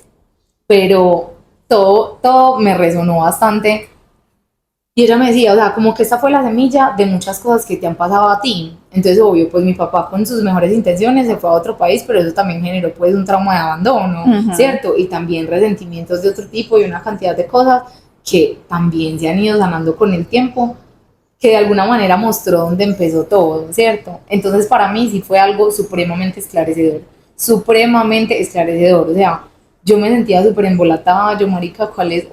S1: pero todo me resonó bastante. Y ella me decía, o sea, como que esta fue la semilla de muchas cosas que te han pasado a ti. Entonces, obvio, pues mi papá con sus mejores intenciones se fue a otro país, pero eso también generó pues un trauma de abandono, ¿cierto? Y también resentimientos de otro tipo y una cantidad de cosas que también se han ido sanando con el tiempo, que de alguna manera mostró dónde empezó todo, ¿cierto? Entonces, para mí sí fue algo supremamente esclarecedor, o sea, yo me sentía súper embolatada, yo marica, ¿cuál es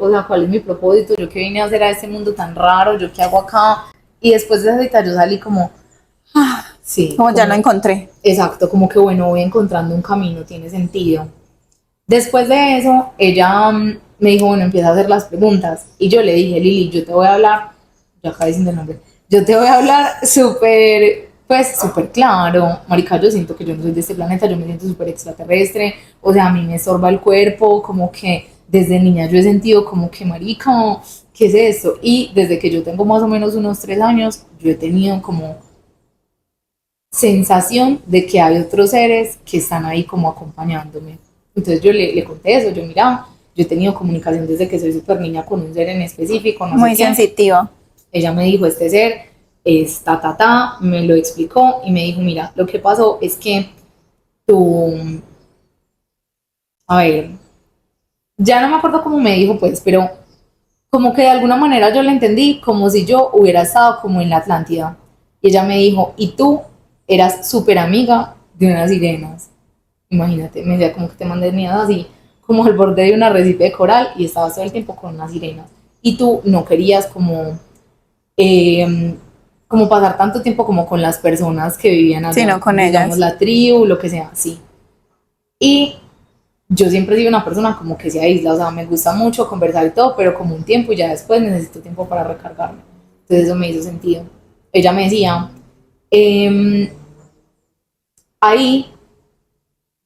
S1: mi propósito? Yo qué vine a hacer a este mundo tan raro, yo qué hago acá, y después de esa cita yo salí como, sí,
S2: Como ya lo encontré.
S1: exacto, como que bueno, voy encontrando un camino, tiene sentido. Después de eso, ella me dijo, bueno, empieza a hacer las preguntas, y yo le dije, Lili, yo te voy a hablar, yo acá diciendo el nombre, yo te voy a hablar súper, pues súper claro, marica, yo siento que yo no soy de este planeta, yo me siento súper extraterrestre, o sea, a mí me estorba el cuerpo, como que desde niña yo he sentido como que, marica, ¿qué es esto? Y desde que yo tengo más o menos unos 3 años, yo he tenido como sensación de que hay otros seres que están ahí como acompañándome. Entonces yo le conté eso, yo mira, yo he tenido comunicación desde que soy súper niña con un ser en específico, no
S2: Muy
S1: sé qué.
S2: sensitiva.
S1: Ella me dijo, este ser es me lo explicó y me dijo, mira, lo que pasó es que tú, a ver, ya no me acuerdo cómo me dijo, pues, pero como que de alguna manera yo la entendí como si yo hubiera estado como en la Atlántida. Y ella me dijo, y tú eras súper amiga de unas sirenas. Imagínate, me decía como que te mantenías así, como al borde de un arrecife de coral y estabas todo el tiempo con unas sirenas. Y tú no querías eh, como pasar tanto tiempo como con las personas que vivían allá,
S2: sino con
S1: digamos
S2: ellas.
S1: la tribu, lo que sea, sí. Y yo siempre he sido una persona como que se aísla, o sea, me gusta mucho conversar y todo, pero como un tiempo y ya después necesito tiempo para recargarme. Entonces eso me hizo sentido. Ella me decía, em, ahí,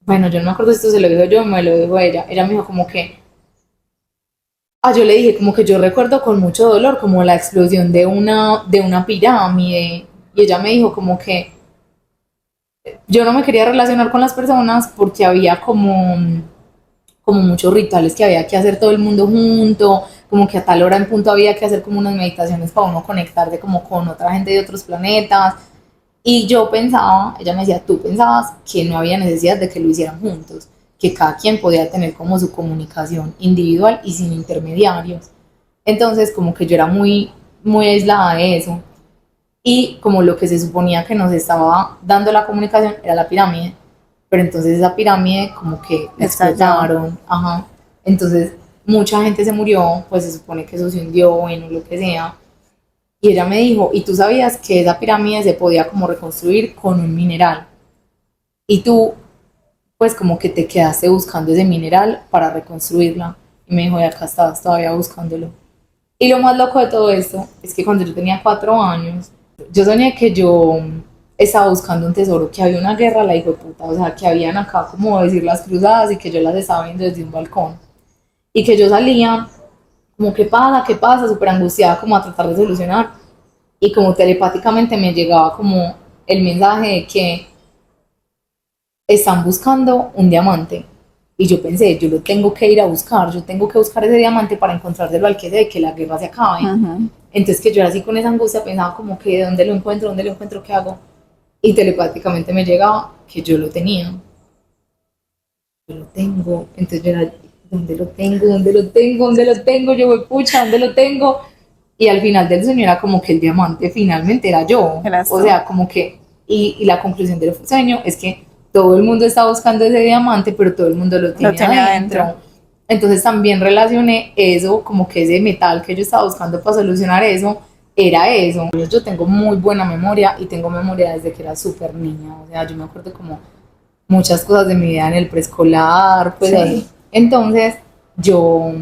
S1: bueno, yo no me acuerdo si esto se lo dijo yo o me lo dijo ella. Ella me dijo como que, yo le dije como que yo recuerdo con mucho dolor como la explosión de una pirámide. Y ella me dijo como que yo no me quería relacionar con las personas porque había como muchos rituales que había que hacer todo el mundo junto, como que a tal hora en punto había que hacer como unas meditaciones para uno conectarse como con otra gente de otros planetas. Y yo pensaba, ella me decía, tú pensabas que no había necesidad de que lo hicieran juntos, que cada quien podía tener como su comunicación individual y sin intermediarios. Entonces como que yo era muy aislada de eso. Y como lo que se suponía que nos estaba dando la comunicación era la pirámide, pero entonces esa pirámide como que
S2: Estalló.
S1: explotaron, ajá, entonces mucha gente se murió, pues se supone que eso se hundió, bueno, lo que sea, y ella me dijo, y tú sabías que esa pirámide se podía como reconstruir con un mineral, y tú pues como que te quedaste buscando ese mineral para reconstruirla, y me dijo, y acá estabas todavía buscándolo. Y lo más loco de todo esto es que cuando yo tenía 4 años, yo soñé que yo estaba buscando un tesoro, que había una guerra, la hijo de puta, o sea, que habían acá como decir las cruzadas y que yo las estaba viendo desde un balcón. Y que yo salía como, qué pasa, súper angustiada, como a tratar de solucionar. Y como telepáticamente me llegaba como el mensaje de que están buscando un diamante. Y yo pensé, yo lo tengo que ir a buscar, yo tengo que buscar ese diamante para encontrárselo al que sé que la guerra se acabe.
S2: Ujú.
S1: Entonces que yo era así con esa angustia, pensaba como que dónde lo encuentro, qué hago. Y telepáticamente me llegaba que yo lo tenía. Yo lo tengo. Entonces yo era, ¿dónde lo tengo? ¿Dónde lo tengo? ¿Dónde lo tengo? Yo voy, pucha, ¿dónde lo tengo? Y al final del sueño era como que el diamante finalmente era yo.
S2: Eras
S1: O
S2: tú.
S1: sea, como que, y la conclusión del sueño es que todo el mundo está buscando ese diamante, pero todo el mundo lo
S2: Lo
S1: tiene
S2: tiene adentro.
S1: adentro. Entonces también relacioné eso, como que ese metal que yo estaba buscando para solucionar eso, era eso. Yo tengo muy buena memoria y tengo memoria desde que era súper niña. O sea, yo me acuerdo como muchas cosas de mi vida en el preescolar, pues
S2: Sí.
S1: así. Entonces, yo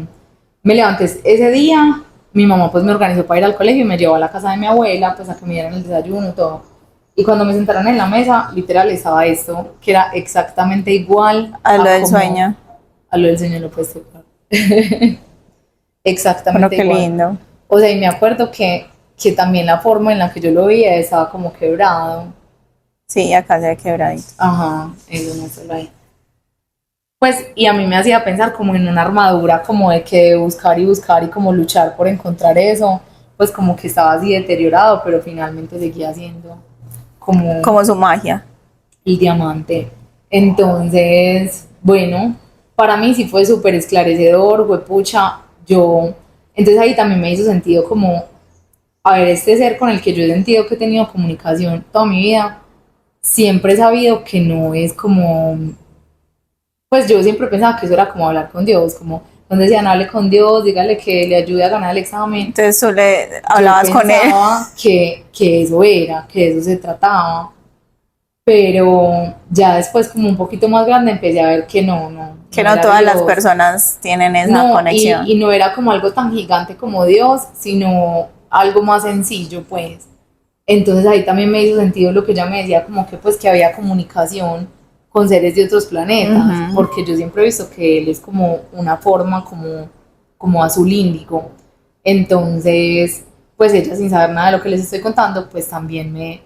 S1: me levanté ese día, mi mamá pues me organizó para ir al colegio y me llevó a la casa de mi abuela, pues a que me dieran el desayuno y todo. Y cuando me sentaron en la mesa, literal estaba esto, que era exactamente igual
S2: A lo
S1: a
S2: del
S1: como
S2: sueño.
S1: a lo del sueño lo puedes tocar.
S2: Bueno,
S1: Exactamente
S2: qué
S1: igual.
S2: lindo.
S1: O sea, y me acuerdo que también la forma en la que yo lo veía estaba como quebrado.
S2: Sí, acá se ha quebradito.
S1: Ajá, eso no solo ahí. Pues, y a mí me hacía pensar como en una armadura, como de que buscar y buscar y como luchar por encontrar eso, pues como que estaba así deteriorado, pero finalmente seguía siendo como
S2: Como su magia.
S1: el diamante. Entonces, bueno, para mí sí fue súper esclarecedor, fue pucha, yo, entonces ahí también me hizo sentido como, a ver, este ser con el que yo he sentido que he tenido comunicación toda mi vida, siempre he sabido que no es como, pues yo siempre pensaba que eso era como hablar con Dios, como donde decían hable con Dios, dígale que le ayude a ganar el examen.
S2: Entonces tú le
S1: Yo
S2: hablabas con él.
S1: pensaba que eso era, que de eso se trataba, pero ya después como un poquito más grande empecé a ver que
S2: Que
S1: no
S2: no
S1: era
S2: todas las
S1: Dios.
S2: personas tienen esa
S1: No, y
S2: conexión.
S1: no era como algo tan gigante como Dios, sino algo más sencillo, pues. Entonces ahí también me hizo sentido lo que ella me decía, como que pues que había comunicación con seres de otros planetas,
S2: Ujú.
S1: porque yo siempre he visto que él es como una forma como azul índigo. Entonces, pues ella sin saber nada de lo que les estoy contando, pues también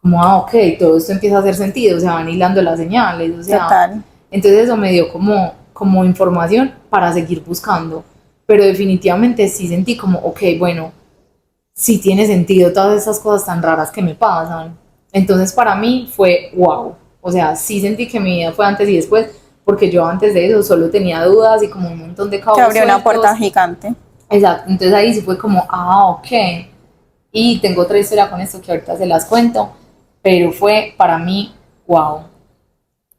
S1: como, ok, todo esto empieza a hacer sentido, se van hilando las señales, o sea,
S2: Total.
S1: entonces eso me dio como información para seguir buscando, pero definitivamente sí sentí como, ok, bueno, sí tiene sentido todas esas cosas tan raras que me pasan. Entonces para mí fue wow. O sea, sí sentí que mi vida fue antes y después, porque yo antes de eso solo tenía dudas y como un montón de
S2: Que
S1: cabos
S2: abrió una puerta
S1: sueltos.
S2: gigante.
S1: Exacto, entonces ahí sí fue como, ok. Y tengo otra historia con esto que ahorita se las cuento, pero fue para mí, wow.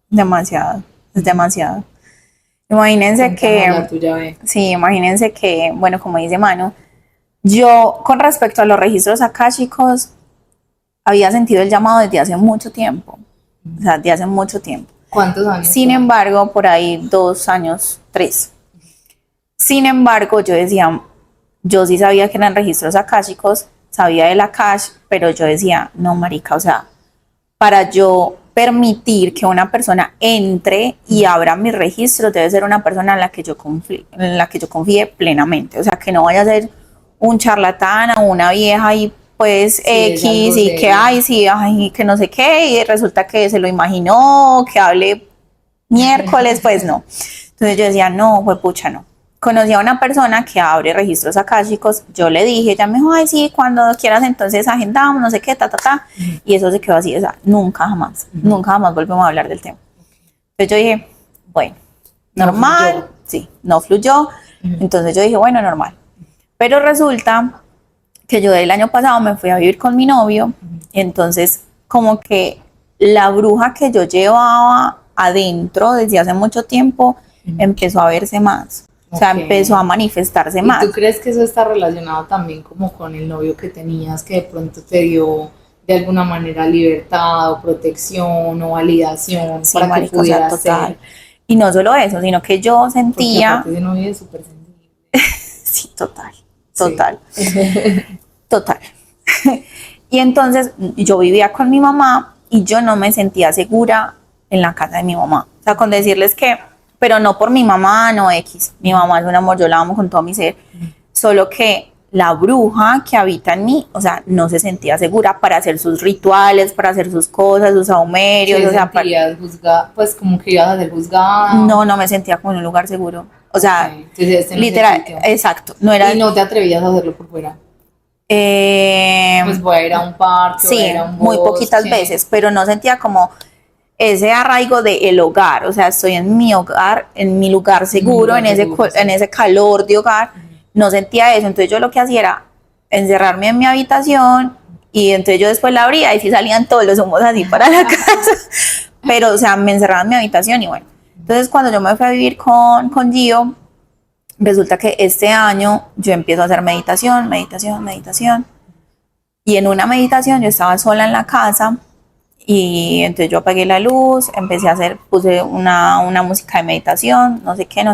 S2: Demasiado, es demasiado. Imagínense
S1: Cuéntanos la
S2: que,
S1: tuya, ve.
S2: sí, imagínense que, bueno, como dice Manu, yo con respecto a los registros akáshicos había sentido el llamado desde hace mucho tiempo, o sea, desde hace mucho tiempo.
S1: ¿Cuántos años?
S2: Sin embargo, por ahí 2 años, 3. Sin embargo, yo decía, yo sí sabía que eran registros akáshicos, sabía del Akash, pero yo decía, no, marica, o sea, para yo permitir que una persona entre y abra mis registros, debe ser una persona en la que yo confíe plenamente. O sea, que no vaya a ser un charlatán o una vieja y pues
S1: Sí, es algo
S2: X y
S1: serio.
S2: que ay, sí, ay, que no sé qué, y resulta que se lo imaginó, que hable miércoles, pues no. Entonces yo decía, no, fue pucha, no. Conocí a una persona que abre registros akáshicos, yo le dije, ella me dijo, ay, sí, cuando quieras entonces agendamos, no sé qué, y eso se quedó así, o sea, nunca jamás, nunca jamás volvemos a hablar del tema. Entonces yo dije, bueno,
S1: No
S2: normal,
S1: fluyó.
S2: sí, no fluyó, entonces yo dije, bueno, normal. Pero resulta que yo el año pasado me fui a vivir con mi novio, y entonces como que la bruja que yo llevaba adentro desde hace mucho tiempo empezó a verse más. O sea,
S1: Ok.
S2: empezó a manifestarse
S1: ¿Y
S2: más.
S1: tú crees que eso está relacionado también como con el novio que tenías, que de pronto te dio de alguna manera libertad o protección o validación
S2: Sí,
S1: para que
S2: marica, o sea,
S1: pudieras
S2: total.
S1: ser?
S2: Y no solo eso, sino que yo
S1: Porque
S2: sentía,
S1: aparte ese novio es súper sensible.
S2: sí, total,
S1: Sí.
S2: total, total. Y entonces yo vivía con mi mamá y yo no me sentía segura en la casa de mi mamá. O sea, con decirles que, pero no por mi mamá, no X. Mi mamá es un amor, yo la amo con todo mi ser. Solo que la bruja que habita en mí, o sea, no se sentía segura para hacer sus rituales, para hacer sus cosas, sus saumerios,
S1: ¿Qué
S2: o sea,
S1: sentías? Pues como que ibas a ser juzgada.
S2: no me sentía como en un lugar seguro. O sea,
S1: Ok, entonces este no es el
S2: literal,
S1: sitio.
S2: exacto, no era...
S1: Y no te atrevías a hacerlo por fuera. Pues voy a ir a un parque, voy a
S2: sí,
S1: ir a un
S2: muy poquitas
S1: bosque.
S2: veces, pero no sentía como ese arraigo de el hogar, o sea, estoy en mi hogar, en mi lugar seguro,
S1: lugar seguro, sí.
S2: en ese calor de hogar, no sentía eso, entonces yo lo que hacía era encerrarme en mi habitación y entonces yo después la abría y sí salían todos los humos así para la casa, pero o sea, me encerraba en mi habitación y bueno, entonces cuando yo me fui a vivir con Gio, resulta que este año yo empiezo a hacer meditación, y en una meditación yo estaba sola en la casa y entonces yo apagué la luz, empecé a hacer, puse una música de meditación, no sé qué,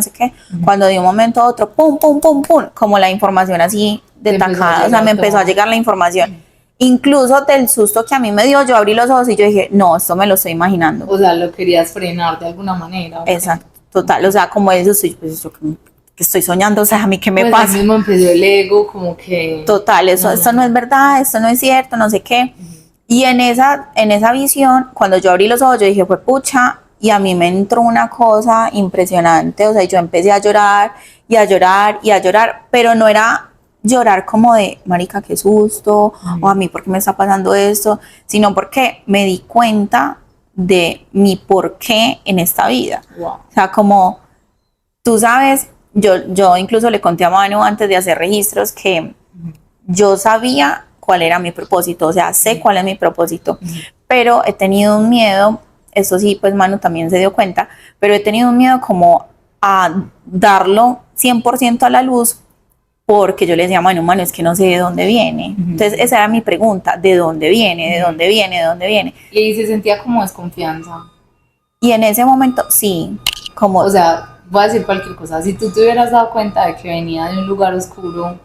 S2: cuando de un momento a otro, pum, pum, pum, pum, como la información así de tacada, o sea, me empezó a llegar la información. Incluso del susto que a mí me dio, yo abrí los ojos y yo dije, no, esto me lo estoy imaginando.
S1: O sea, lo querías frenar de alguna manera. ¿O qué?
S2: Exacto, total, o sea, como eso, pues yo que estoy soñando, o sea, a mí qué me
S1: Pues
S2: pasa.
S1: ahí mismo empezó el ego, como que...
S2: Total, esto no es verdad, esto no es cierto, no sé qué. Y en esa visión, cuando yo abrí los ojos, yo dije, pues pucha, y a mí me entró una cosa impresionante, o sea, yo empecé a llorar y a llorar y a llorar, pero no era llorar como de, marica, qué susto, o a mí, ¿por qué me está pasando esto? Sino porque me di cuenta de mi porqué en esta vida.
S1: Wow.
S2: O sea, como, tú sabes, yo incluso le conté a Manu antes de hacer registros que yo sabía cuál era mi propósito, o sea, sé cuál es mi propósito, pero he tenido un miedo, eso sí, pues Manu también se dio cuenta, pero he tenido un miedo como a darlo 100% a la luz, porque yo le decía a Manu, es que no sé de dónde viene. Entonces esa era mi pregunta, ¿de dónde viene? ¿De dónde viene? ¿De dónde viene?
S1: Y ahí se sentía como desconfianza.
S2: Y en ese momento, sí, como...
S1: O sea, voy a decir cualquier cosa. Si tú te hubieras dado cuenta de que venía de un lugar oscuro,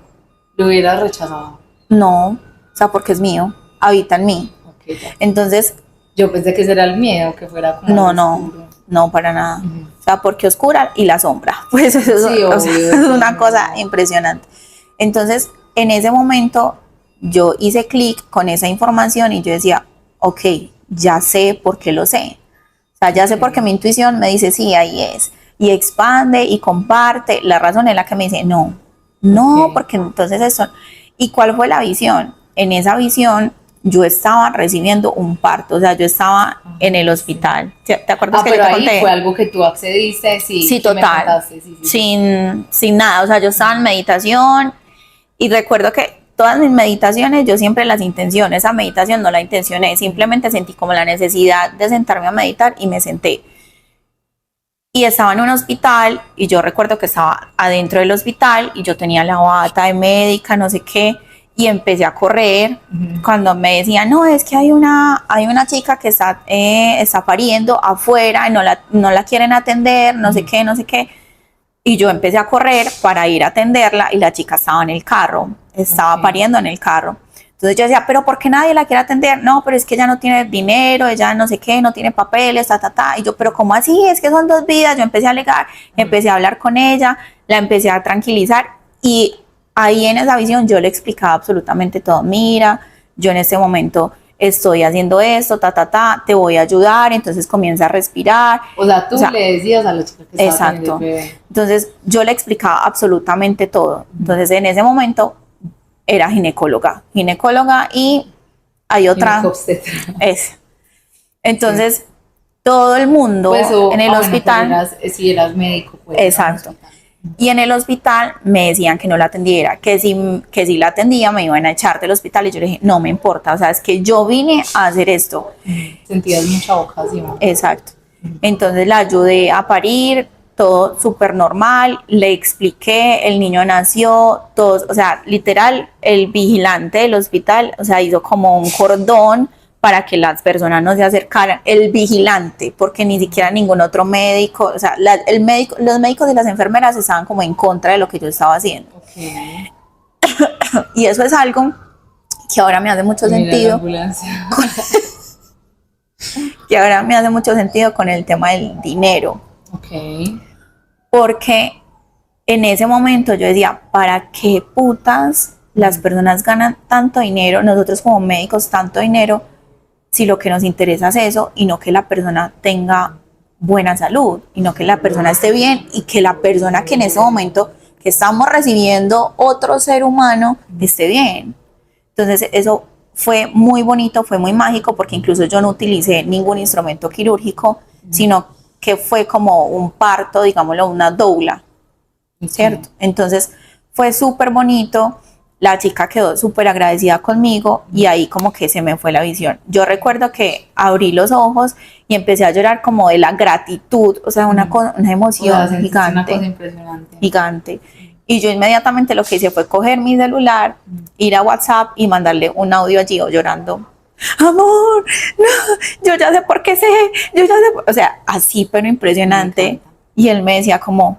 S1: lo hubieras rechazado.
S2: no, o sea, porque es mío, habita en mí.
S1: Ok, ya.
S2: Entonces,
S1: Yo pensé que ese era el miedo, que fuera como
S2: no, para nada. O sea, porque oscura y la sombra. Pues eso
S1: Sí,
S2: o sea,
S1: obvio,
S2: es una
S1: no.
S2: cosa impresionante. Entonces, en ese momento, yo hice clic con esa información y yo decía, ok, ya sé por qué lo sé. O sea, ya sé por qué mi intuición me dice, sí, ahí es. Y expande y comparte. La razón es la que me dice, no,
S1: Ok.
S2: porque entonces eso. ¿Y cuál fue la visión? En esa visión yo estaba recibiendo un parto, o sea, yo estaba en el hospital. ¿Te acuerdas que yo
S1: pero
S2: te
S1: ahí
S2: conté?
S1: fue algo que tú accediste, sí,
S2: Sí,
S1: que me
S2: total.
S1: contaste, sí.
S2: Sin nada, o sea, yo estaba en meditación y recuerdo que todas mis meditaciones, yo siempre las intencioné, esa meditación no la intencioné, simplemente sentí como la necesidad de sentarme a meditar y me senté. Y estaba en un hospital y yo recuerdo que estaba adentro del hospital y yo tenía la bata de médica, no sé qué, y empecé a correr cuando me decían, no, es que hay una chica que está pariendo afuera y no la quieren atender, no sé qué, no sé qué. Y yo empecé a correr para ir a atenderla y la chica estaba en el carro, estaba pariendo en el carro. Entonces yo decía, pero ¿por qué nadie la quiere atender? No, pero es que ella no tiene dinero, ella no sé qué, no tiene papeles, ta. Y yo, pero ¿cómo así? Es que son 2 vidas. Yo empecé a alegar, empecé a hablar con ella, la empecé a tranquilizar y ahí en esa visión yo le explicaba absolutamente todo. Mira, yo en este momento estoy haciendo esto, te voy a ayudar, entonces comienza a respirar.
S1: O sea, tú le decías a la chica que estaba teniendo el bebé.
S2: Entonces yo le explicaba absolutamente todo. Entonces en ese momento era ginecóloga y hay otra. Es. Entonces todo el mundo
S1: pues,
S2: en el hospital.
S1: Si eras médico, pues.
S2: Exacto. Y en el hospital me decían que no la atendiera, que si la atendía me iban a echar del hospital y yo le dije, no me importa, o sea, es que yo vine a hacer esto.
S1: Sentías mucha vocación.
S2: Exacto. Entonces la ayudé a parir, todo súper normal, le expliqué, el niño nació, todo, o sea, literal, el vigilante del hospital, o sea, hizo como un cordón para que las personas no se acercaran, el vigilante, porque ni siquiera ningún otro médico, o sea, los médicos y las enfermeras estaban como en contra de lo que yo estaba haciendo.
S1: Okay.
S2: Y eso es algo que ahora me hace mucho sentido. Que ahora me hace mucho sentido con el tema del dinero.
S1: Okay.
S2: Porque en ese momento yo decía, ¿para qué putas las personas ganan tanto dinero, nosotros como médicos tanto dinero, si lo que nos interesa es eso y no que la persona tenga buena salud y no que la persona esté bien y que la persona que en ese momento que estamos recibiendo otro ser humano esté bien? Entonces eso fue muy bonito, fue muy mágico porque incluso yo no utilicé ningún instrumento quirúrgico, sino que fue como un parto, digámoslo, una doula, ¿cierto? Entonces fue súper bonito. La chica quedó súper agradecida conmigo y ahí como que se me fue la visión. Yo recuerdo que abrí los ojos y empecé a llorar como de la gratitud, o sea, una emoción gigante.
S1: Una cosa impresionante.
S2: Gigante. Y yo inmediatamente lo que hice fue coger mi celular, ir a WhatsApp y mandarle un audio a Gio llorando. Amor, no, yo ya sé por qué sé, yo ya sé, o sea, así pero impresionante. Y él me decía como,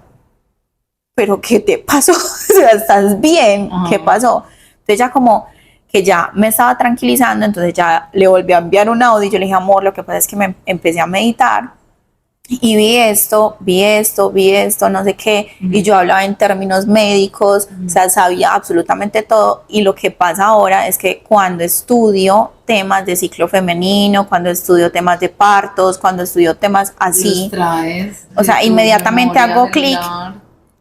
S2: ¿pero qué te pasó? O sea, ¿estás bien? ¿Qué pasó? Entonces ya como que ya me estaba tranquilizando, entonces ya le volví a enviar un audio y yo le dije, amor, lo que pasa es que me empecé a meditar y vi esto, no sé qué, y yo hablaba en términos médicos, o sea, sabía absolutamente todo, y lo que pasa ahora es que cuando estudio temas de ciclo femenino, cuando estudio temas de partos, cuando estudio temas así, o sea, inmediatamente hago clic.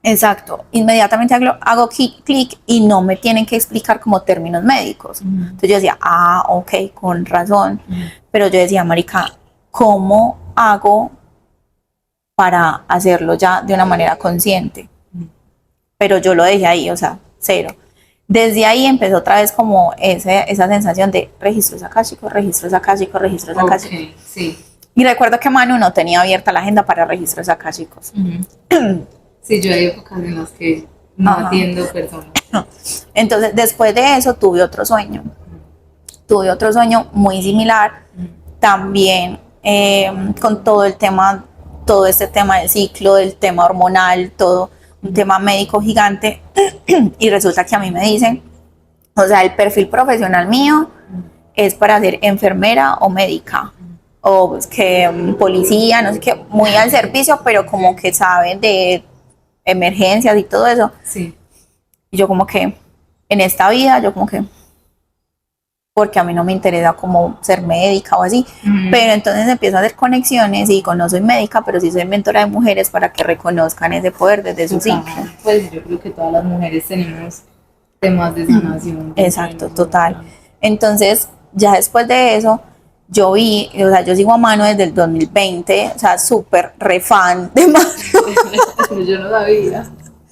S2: Exacto, inmediatamente hago clic y no me tienen que explicar como términos médicos. Entonces yo decía, ok, con razón. Pero yo decía, marica, ¿cómo hago para hacerlo ya de una manera consciente? Pero yo lo dejé ahí, o sea, cero. Desde ahí empezó otra vez como esa sensación de registros akáshicos.
S1: Okay, sí.
S2: Y recuerdo que Manu no tenía abierta la agenda para registros akáshicos.
S1: Sí, yo hay épocas en las que no atiendo personas.
S2: Entonces, después de eso, tuve otro sueño. Tuve otro sueño muy similar, también con todo este tema del ciclo, del tema hormonal, todo un tema médico gigante. Y resulta que a mí me dicen, o sea, el perfil profesional mío es para ser enfermera o médica, o que policía, no sé qué, muy al servicio, pero como que saben de emergencias y todo eso.
S1: Sí.
S2: Y yo como que en esta vida, yo como que, porque a mí no me interesa como ser médica o así, pero entonces empiezo a hacer conexiones y digo, no soy médica, pero sí soy mentora de mujeres para que reconozcan ese poder desde su ciclo.
S1: Pues yo creo que todas las mujeres tenemos temas de sanación.
S2: Exacto, total. Entonces ya después de eso, yo vi, o sea, yo sigo a Manu desde el 2020, o sea, súper re fan de Manu.
S1: Yo no sabía.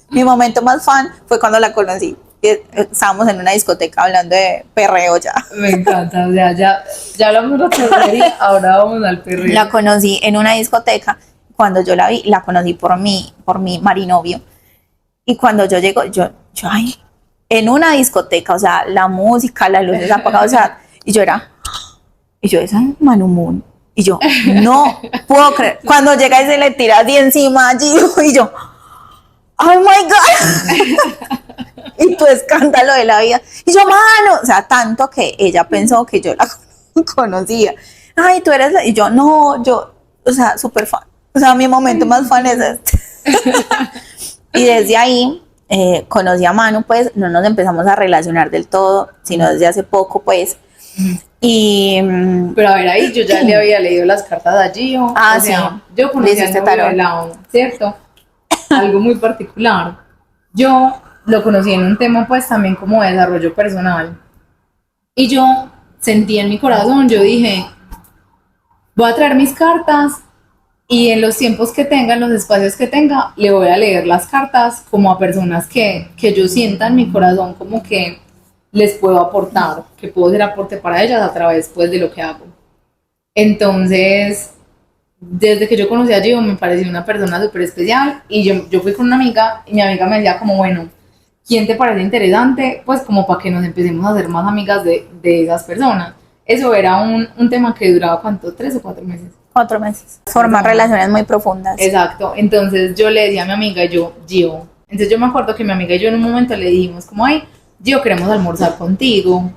S2: Mi momento más fan fue cuando la conocí. Estábamos en una discoteca hablando de perreo ya.
S1: Me encanta, o sea, ya hablamos de la perrería, ahora vamos al perreo.
S2: La conocí en una discoteca. Cuando yo la vi, la conocí por mi marinovio. Y cuando yo llego, ay, en una discoteca, o sea, la música, las luces apagadas, o sea, y yo esa es Manu Moon. Y yo, no puedo creer. Cuando llega y se le tira así encima allí, y yo, oh my God. Y tu escándalo de la vida. Y yo, Manu, o sea, tanto que ella pensó que yo la conocía. Ay, tú eres, y yo, no, o sea, súper fan. O sea, mi momento más fan es este. Y desde ahí conocí a Manu, pues no nos empezamos a relacionar del todo, sino desde hace poco, pues. Y
S1: pero a ver, ahí yo ya le había leído las cartas a Gio. O sea,
S2: sí,
S1: yo conocí al novio de Lau, ¿cierto? Algo muy particular. Yo lo conocí en un tema pues también como de desarrollo personal. Y yo sentí en mi corazón, yo dije, voy a traer mis cartas y en los tiempos que tenga, en los espacios que tenga, le voy a leer las cartas como a personas que yo sienta en mi corazón como que les puedo aportar, que puedo ser aporte para ellas a través pues de lo que hago. Entonces, desde que yo conocí a Gio me pareció una persona súper especial y yo fui con una amiga y mi amiga me decía como, bueno, ¿quién te parece interesante? Pues como para que nos empecemos a hacer más amigas de esas personas. Eso era un tema que duraba, ¿cuánto? ¿3 o 4 meses?
S2: 4 meses. Formar relaciones muy profundas.
S1: Exacto. Entonces yo le decía a mi amiga, Gio. Entonces yo me acuerdo que mi amiga y yo en un momento le dijimos como, ay, Gio, queremos almorzar contigo.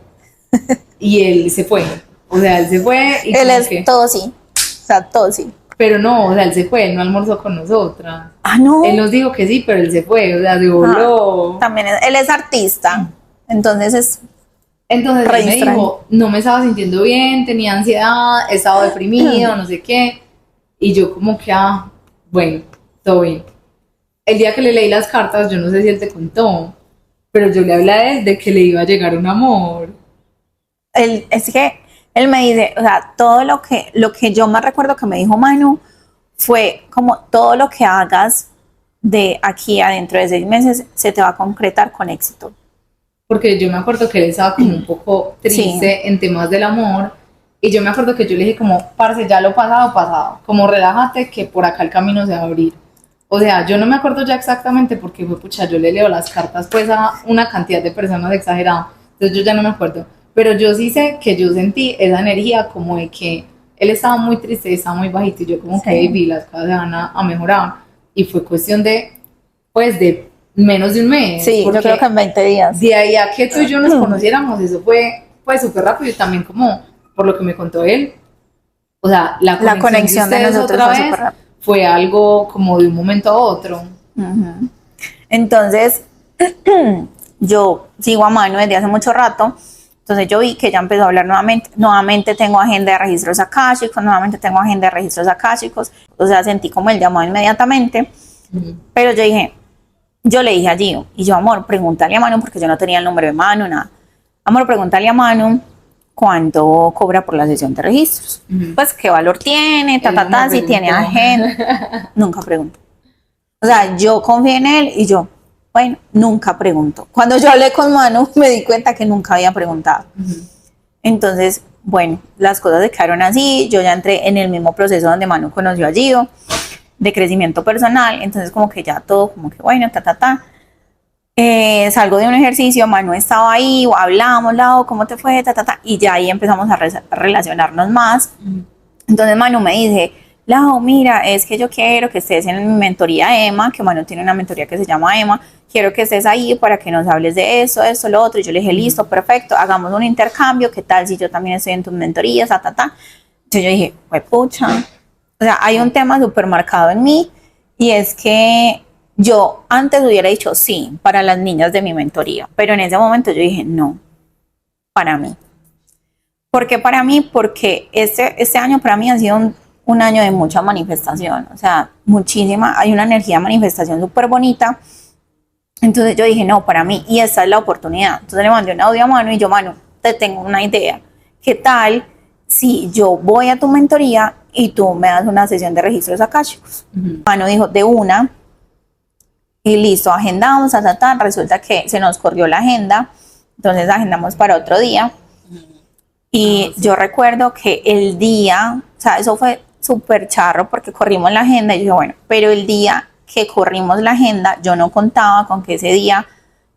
S1: Y él se fue. O sea, él se fue. Y
S2: él es que, todo sí. O sea, todo sí.
S1: Pero no, o sea, él se fue, él no almorzó con nosotras.
S2: Ah, no.
S1: Él nos dijo que sí, pero él se fue, o sea, se voló.
S2: También él es artista. Entonces
S1: él me dijo, no me estaba sintiendo bien, tenía ansiedad, estaba deprimido, no sé qué. Y yo como que, bueno, todo bien. El día que le leí las cartas, yo no sé si él te contó, pero yo le hablé a él de que le iba a llegar un amor.
S2: Es que él me dice, o sea, todo lo que yo más recuerdo que me dijo Manu fue como todo lo que hagas de aquí a dentro de 6 meses se te va a concretar con éxito.
S1: Porque yo me acuerdo que él estaba como un poco triste en temas del amor. Y yo me acuerdo que yo le dije como, parce, ya lo pasado, como relájate que por acá el camino se va a abrir. O sea, yo no me acuerdo ya exactamente porque fue pucha, yo le leo las cartas pues a una cantidad de personas exagerada. Entonces yo ya no me acuerdo. Pero yo sí sé que yo sentí esa energía como de que él estaba muy triste, estaba muy bajito y yo como que vi las cosas se van a mejorar. Y fue cuestión de, pues, de menos de un mes.
S2: Sí, yo creo que en 20 días.
S1: De ahí a que tú y yo nos conociéramos, eso fue pues súper rápido y también como por lo que me contó él. O sea, la conexión de nosotros fue algo como de un momento a otro.
S2: Uh-huh. Entonces, yo sigo a Manu desde hace mucho rato. Entonces yo vi que ella empezó a hablar nuevamente tengo agenda de registros akáshicos, o sea, sentí como el llamado inmediatamente, pero yo le dije a Gio, y yo, amor, pregúntale a Manu, porque yo no tenía el nombre de Manu, nada, amor, pregúntale a Manu cuánto cobra por la sesión de registros, pues qué valor tiene, si tiene agenda, nunca pregunto, o sea, yo confié en él y yo, bueno, nunca pregunto. Cuando yo hablé con Manu, me di cuenta que nunca había preguntado. Entonces, bueno, las cosas se quedaron así. Yo ya entré en el mismo proceso donde Manu conoció a Gio, de crecimiento personal. Entonces, como que ya todo, como que bueno, salgo de un ejercicio, Manu estaba ahí, hablamos, Lau, ¿cómo te fue? Y ya ahí empezamos a relacionarnos más. Entonces, Manu me dice, Lau, mira, es que yo quiero que estés en mi mentoría EMA, que Manu tiene una mentoría que se llama EMA, quiero que estés ahí para que nos hables de eso, lo otro, y yo le dije, listo, perfecto, hagamos un intercambio, ¿qué tal si yo también estoy en tus mentorías, Entonces yo dije, pues pucha, o sea, hay un tema súper marcado en mí, y es que yo antes hubiera dicho sí, para las niñas de mi mentoría, pero en ese momento yo dije, no, para mí. ¿Por qué para mí? Porque este año para mí ha sido un año de mucha manifestación, o sea, muchísima, hay una energía de manifestación súper bonita. Entonces yo dije, no, para mí, y esta es la oportunidad. Entonces le mandé un audio a Manu y yo, Manu, te tengo una idea, ¿qué tal si yo voy a tu mentoría y tú me das una sesión de registros akáshicos? Mano dijo, de una, y listo, agendamos, resulta que se nos corrió la agenda, entonces agendamos para otro día, y yo recuerdo que el día, o sea, eso fue súper charro porque corrimos la agenda, y yo dije, bueno, pero el día que corrimos la agenda, yo no contaba con que ese día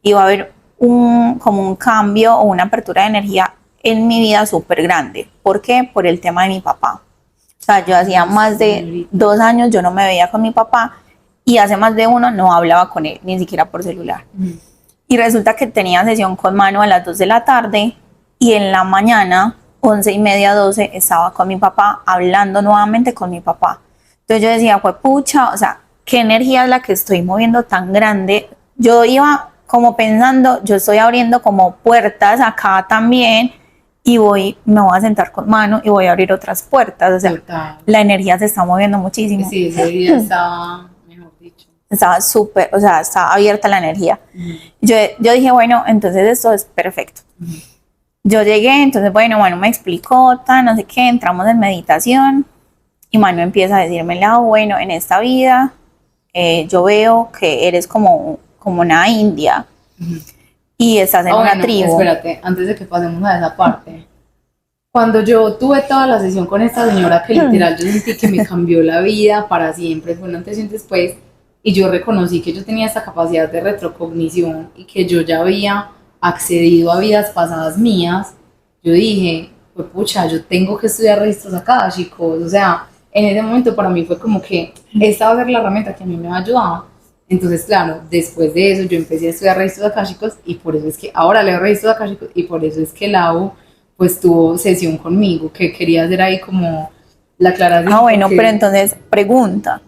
S2: iba a haber como un cambio o una apertura de energía en mi vida súper grande. ¿Por qué? Por el tema de mi papá. O sea, yo hacía más de 2 años yo no me veía con mi papá, y hace más de 1 no hablaba con él, ni siquiera por celular. Y resulta que tenía sesión con Manu a las 2 de la tarde, y en la mañana, 11:30, 12, estaba con mi papá, hablando nuevamente con mi papá. Entonces yo decía, pues pucha, o sea, ¿qué energía es la que estoy moviendo tan grande? Yo iba como pensando, yo estoy abriendo como puertas acá también, y me voy a sentar con Manu y voy a abrir otras puertas. O sea,
S1: Total.
S2: la energía se está moviendo muchísimo.
S1: Sí, ese día estaba, mejor dicho.
S2: Estaba súper, o sea, estaba abierta la energía. Yo dije, bueno, entonces esto es perfecto. Yo llegué, entonces, bueno, Manu me explicó, no sé qué, entramos en meditación, y Manu empieza a decirme, bueno, en esta vida yo veo que eres como una india, y estás en una tribu.
S1: Espérate, antes de que pasemos a esa parte. Cuando yo tuve toda la sesión con esta señora, que literal yo sentí que me cambió la vida para siempre, fue un antes y un después, y yo reconocí que yo tenía esta capacidad de retrocognición y que yo ya había accedido a vidas pasadas mías. Yo dije, pues pucha, yo tengo que estudiar registros akáshicos. O sea, en ese momento para mí fue como que esta va a ser la herramienta que a mí me va a ayudar. Entonces, claro, después de eso yo empecé a estudiar registros akáshicos, y por eso es que ahora leo registros akáshicos, y por eso es que Lau pues tuvo sesión conmigo, que quería hacer ahí como la aclaración.
S2: Bueno, pero entonces, pregunta,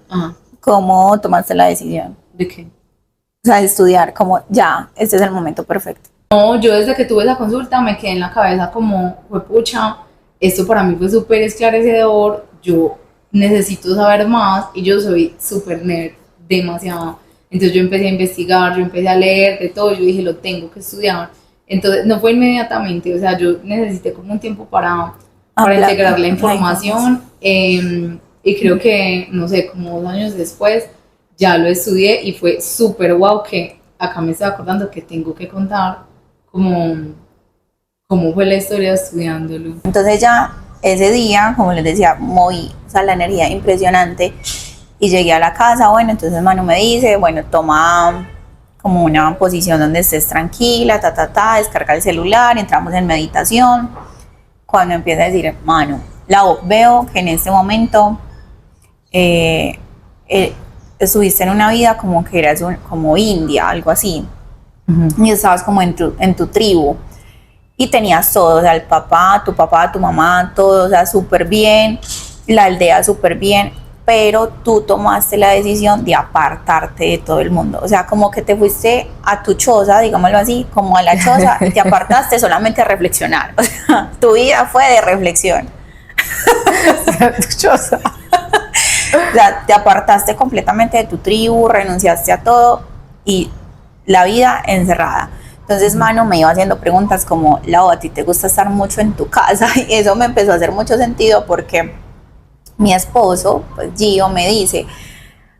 S2: ¿cómo tomaste la decisión?
S1: ¿De qué?
S2: O sea, de estudiar, como ya, este es el momento perfecto.
S1: No, yo desde que tuve esa consulta me quedé en la cabeza como, fue pucha, esto para mí fue súper esclarecedor, yo necesito saber más, y yo soy súper nerd, demasiado. Entonces yo empecé a investigar, yo empecé a leer de todo, yo dije, lo tengo que estudiar. Entonces no fue inmediatamente, o sea, yo necesité como un tiempo para integrar la información, y creo que, no sé, como 2 años después ya lo estudié, y fue súper guau, que acá me estoy acordando que tengo que contar cómo fue la historia estudiándolo.
S2: Entonces ya ese día, como les decía, moví, o sea, la energía impresionante, y llegué a la casa. Bueno, entonces Manu me dice, bueno, toma como una posición donde estés tranquila, descarga el celular, entramos en meditación. Cuando empieza a decir, Manu, veo que en este momento estuviste en una vida como que eras como india, algo así, y estabas como en tu tribu, y tenías todo, o sea, tu papá, tu mamá, todo, o sea, súper bien, la aldea súper bien, pero tú tomaste la decisión de apartarte de todo el mundo. O sea, como que te fuiste a tu choza, digámoslo así, como a la choza, y te apartaste solamente a reflexionar. O sea, tu vida fue de reflexión. Tu choza. O sea, te apartaste completamente de tu tribu, renunciaste a todo, y la vida encerrada. Entonces Manu me iba haciendo preguntas como, Lau, ¿a ti te gusta estar mucho en tu casa? Y eso me empezó a hacer mucho sentido, porque mi esposo, pues Gio, me dice,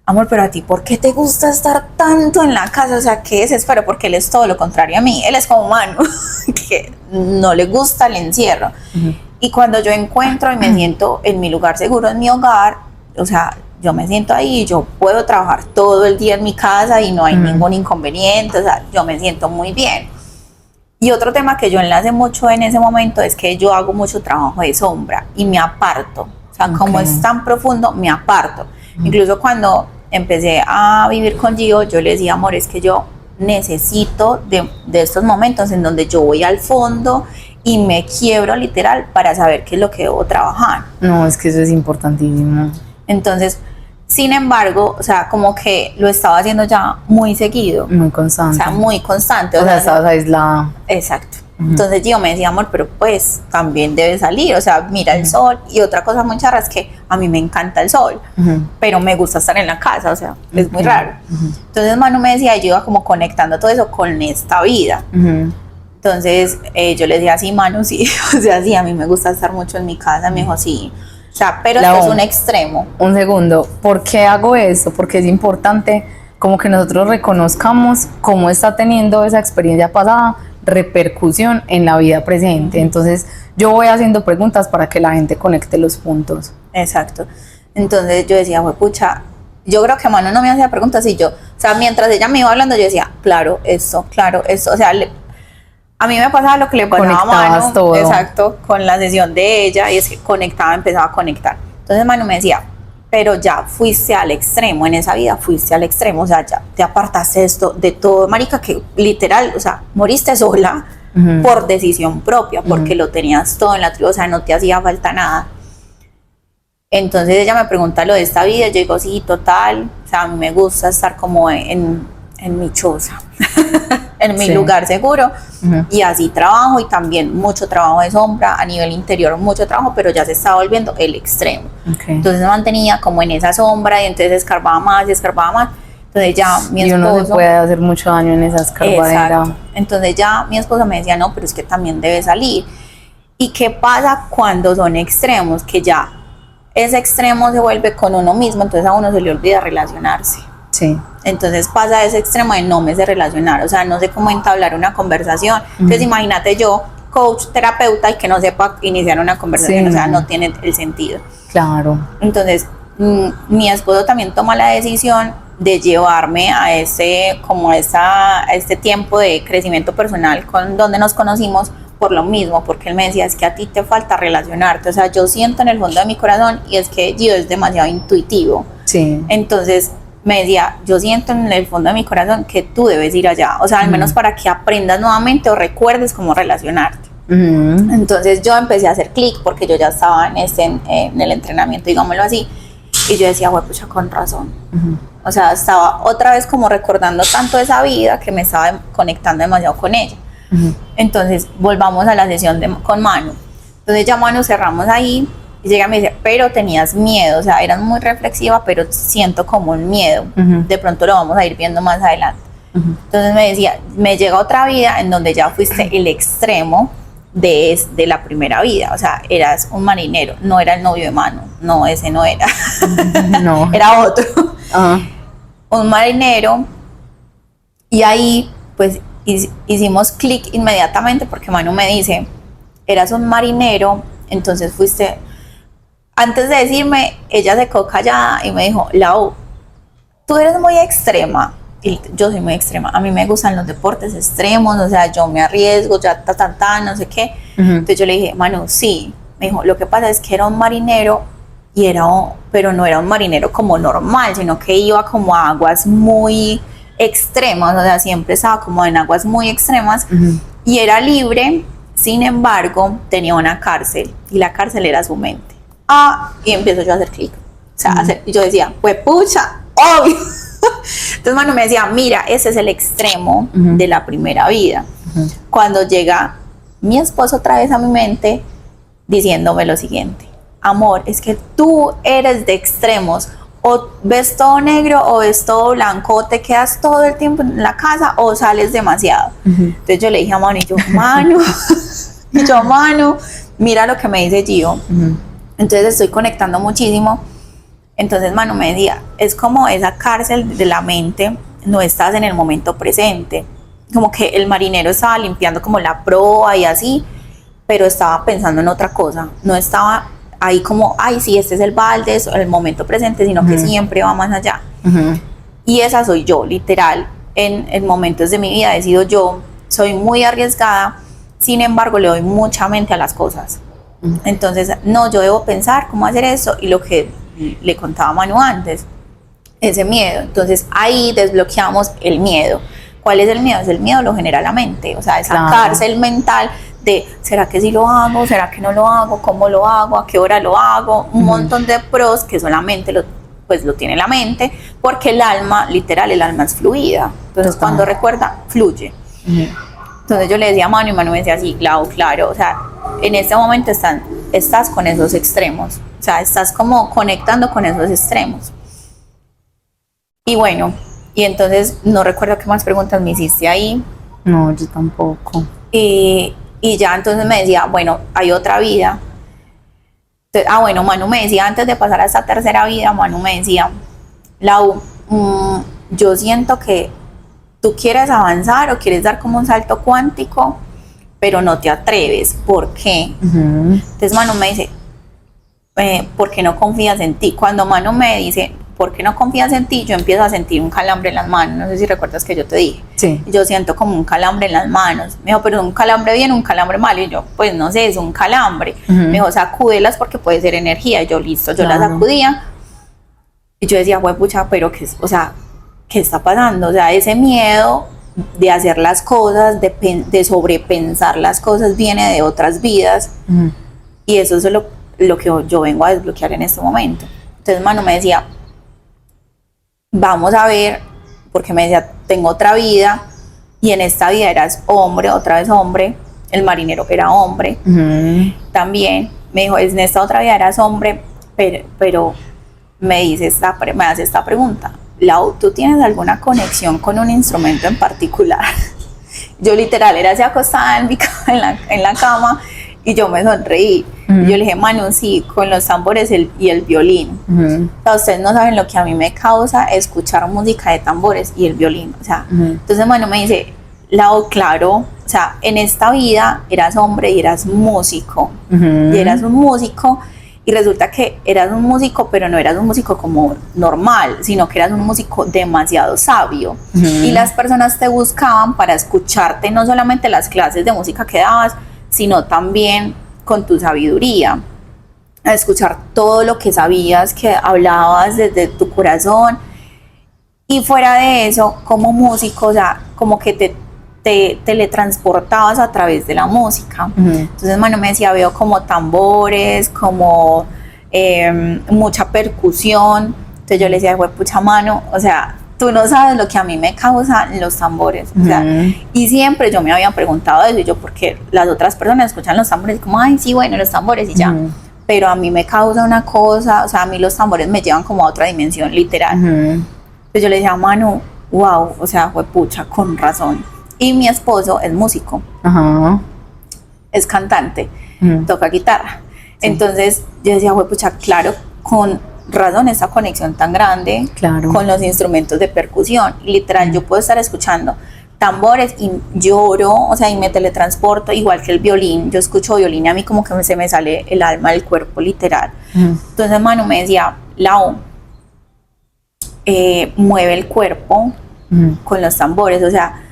S2: amor, pero a ti, ¿por qué te gusta estar tanto en la casa? O sea, ¿qué desespero? Porque él es todo lo contrario a mí. Él es como Manu, que no le gusta el encierro. Y cuando yo encuentro y me siento en mi lugar seguro, en mi hogar, o sea, yo me siento ahí, yo puedo trabajar todo el día en mi casa y no hay ningún inconveniente, o sea, yo me siento muy bien. Y otro tema que yo enlace mucho en ese momento es que yo hago mucho trabajo de sombra y me aparto. O sea, como es tan profundo, me aparto. Incluso cuando empecé a vivir con Gio, yo le decía, amor, es que yo necesito de estos momentos en donde yo voy al fondo y me quiebro literal para saber qué es lo que debo trabajar.
S1: No, es que eso es importantísimo.
S2: Entonces, sin embargo, o sea, como que lo estaba haciendo ya muy seguido.
S1: Muy constante.
S2: O sea, muy constante.
S1: O sea, estabas aislada.
S2: Exacto. Entonces yo me decía, amor, pero pues también debe salir, o sea, mira el sol. Y otra cosa muy charra es que a mí me encanta el sol, pero me gusta estar en la casa, o sea, es muy raro. Entonces Manu me decía, yo iba como conectando todo eso con esta vida. Entonces yo le decía, sí, Manu, sí, o sea, sí, a mí me gusta estar mucho en mi casa, me dijo, sí, o sea, pero esto es un extremo.
S1: Un segundo, ¿por qué hago eso? Porque es importante como que nosotros reconozcamos cómo está teniendo esa experiencia pasada repercusión en la vida presente. Entonces yo voy haciendo preguntas para que la gente conecte los puntos.
S2: Exacto. Entonces yo decía, pucha, yo creo que Manu no me hacía preguntas y yo, o sea, mientras ella me iba hablando, yo decía, claro, esto, o sea, a mí me pasaba lo que le pasaba a Manu,
S1: todo.
S2: exacto, con la sesión de ella, y es que empezaba a conectar. Entonces Manu me decía, pero ya fuiste al extremo, en esa vida fuiste al extremo, o sea, ya te apartaste esto de todo, marica, que literal, o sea, moriste sola por decisión propia, porque lo tenías todo en la tribu, o sea, no te hacía falta nada. Entonces ella me pregunta lo de esta vida, yo digo, sí, total, o sea, a mí me gusta estar como en mi choza, en mi lugar seguro, y así trabajo, y también mucho trabajo de sombra, a nivel interior mucho trabajo, pero ya se estaba volviendo el extremo. Entonces me mantenía como en esa sombra, y entonces escarbaba más, entonces ya mi esposo...
S1: Y uno se puede hacer mucho daño en esa escarbadera.
S2: Exacto. Entonces ya mi esposo me decía, no, pero es que también debe salir. ¿Y qué pasa cuando son extremos? Que ya ese extremo se vuelve con uno mismo, entonces a uno se le olvida relacionarse.
S1: Sí.
S2: Entonces pasa ese extremo de no me sé relacionar, o sea, no sé cómo entablar una conversación. Entonces imagínate yo, coach, terapeuta, y que no sepa iniciar una conversación, sí, o sea, no tiene el sentido.
S1: Claro.
S2: Entonces mi esposo también toma la decisión de llevarme a este tiempo de crecimiento personal donde nos conocimos, por lo mismo, porque él me decía, es que a ti te falta relacionarte, o sea, yo siento en el fondo de mi corazón, y es que Gio es demasiado intuitivo.
S1: Sí.
S2: Entonces me decía, yo siento en el fondo de mi corazón que tú debes ir allá, o sea, al menos para que aprendas nuevamente o recuerdes cómo relacionarte. Entonces yo empecé a hacer clic, porque yo ya estaba en el entrenamiento, digámoslo así, y yo decía, pucha, con razón. O sea, estaba otra vez como recordando tanto esa vida que me estaba conectando demasiado con ella. Entonces volvamos a la sesión con Manu. Entonces ya Manu cerramos ahí, y llega y me dice, pero tenías miedo, o sea, eras muy reflexiva, pero siento como un miedo. De pronto lo vamos a ir viendo más adelante. Entonces me decía, me llega otra vida en donde ya fuiste el extremo de la primera vida, o sea, eras un marinero, no era el novio de Manu, no, ese no era. No. Era otro. Un marinero, y ahí pues hicimos clic inmediatamente, porque Manu me dice, eras un marinero, entonces fuiste... Antes de decirme, ella se quedó callada y me dijo, Lau, tú eres muy extrema. Y yo soy muy extrema, a mí me gustan los deportes extremos, o sea, yo me arriesgo, ya no sé qué. Entonces yo le dije, Manu, sí. Me dijo, lo que pasa es que era un marinero, pero no era un marinero como normal, sino que iba como a aguas muy extremas, o sea, siempre estaba como en aguas muy extremas, y era libre, sin embargo, tenía una cárcel, y la cárcel era su mente. Y empiezo yo a hacer clic, o sea, y yo decía, pues pucha, obvio. Entonces Manu me decía, mira, ese es el extremo de la primera vida. Cuando llega mi esposo otra vez a mi mente, diciéndome lo siguiente, amor, es que tú eres de extremos, o ves todo negro o ves todo blanco, o te quedas todo el tiempo en la casa o sales demasiado. Entonces yo le dije a Manu, Manu, mira lo que me dice Gio. Entonces estoy conectando muchísimo. Entonces Manu me decía, es como esa cárcel de la mente, no estás en el momento presente, como que el marinero estaba limpiando como la proa y así, pero estaba pensando en otra cosa, no estaba ahí como, ay sí, este es el balde, es el momento presente, sino que siempre va más allá. Y esa soy yo, literal, en momentos de mi vida he sido yo, soy muy arriesgada, sin embargo le doy mucha mente a las cosas. Entonces, no, yo debo pensar cómo hacer eso, y lo que le contaba a Manu antes, ese miedo. Entonces ahí desbloqueamos el miedo. ¿Cuál es el miedo? Es el miedo lo genera la mente, o sea, esa cárcel mental de ¿será que sí lo hago? ¿Será que no lo hago? ¿Cómo lo hago? ¿A qué hora lo hago? Un montón de pros que solamente lo tiene la mente, porque el alma, literal, el alma es fluida. Entonces cuando recuerda, fluye. Entonces yo le decía a Manu, y Manu me decía, sí, claro, o sea, en este momento estás con esos extremos, o sea, estás como conectando con esos extremos. Y bueno, y entonces no recuerdo qué más preguntas me hiciste ahí.
S1: No, yo tampoco.
S2: Y ya entonces me decía, bueno, hay otra vida. Entonces, bueno, Manu me decía, antes de pasar a esta tercera vida, Manu me decía, Lau, yo siento que tú quieres avanzar o quieres dar como un salto cuántico, pero no te atreves. ¿Por qué? Entonces Manu me dice, ¿por qué no confías en ti? Cuando Manu me dice, ¿por qué no confías en ti? Yo empiezo a sentir un calambre en las manos. No sé si recuerdas que yo te dije.
S1: Sí.
S2: Yo siento como un calambre en las manos. Me dijo, pero un calambre bien, un calambre mal. Y yo, pues no sé, es un calambre. Me dijo, sacúdelas porque puede ser energía. Y yo, listo, yo las sacudía. Y yo decía, güey, pucha, pero ¿qué, o sea, qué está pasando? O sea, ese miedo de hacer las cosas, de sobrepensar las cosas, viene de otras vidas. Y eso es lo que yo vengo a desbloquear en este momento. Entonces Manu me decía, vamos a ver, porque me decía, tengo otra vida, y en esta vida eras hombre, otra vez hombre, el marinero era hombre, también, me dijo, en esta otra vida eras hombre, pero me hace esta pregunta, Lau, ¿tú tienes alguna conexión con un instrumento en particular? Yo literal era así acostada en la cama, y yo me sonreí. Yo le dije, Manu, sí, con los tambores y el violín. O sea, ustedes no saben lo que a mí me causa escuchar música de tambores y el violín. O sea, entonces Manu me dice, Lau, claro, o sea, en esta vida eras hombre y eras músico. Y eras un músico, y resulta que eras un músico, pero no eras un músico como normal, sino que eras un músico demasiado sabio. Y las personas te buscaban para escucharte no solamente las clases de música que dabas, sino también con tu sabiduría, a escuchar todo lo que sabías, que hablabas desde tu corazón. Y fuera de eso, como músico, o sea, como que te teletransportabas a través de la música. Entonces Manu me decía, veo como tambores, como mucha percusión. Entonces yo le decía, güey, pucha, Manu, o sea, tú no sabes lo que a mí me causan los tambores. O sea, y siempre yo me había preguntado eso, y yo, porque las otras personas escuchan los tambores como, ay, sí, bueno, los tambores y ya. Pero a mí me causa una cosa, o sea, a mí los tambores me llevan como a otra dimensión, literal. Entonces yo le decía, Manu, wow, o sea, fue pucha, con razón. Y mi esposo es músico, es cantante, toca guitarra. Entonces yo decía, fue pucha, claro, con razón esa conexión tan grande con los instrumentos de percusión. Literal, yo puedo estar escuchando tambores y lloro, o sea, y me teletransporto, igual que el violín. Yo escucho violín y a mí como que se me sale el alma del cuerpo, literal. Entonces Manu me decía, Lau, mueve el cuerpo con los tambores. O sea,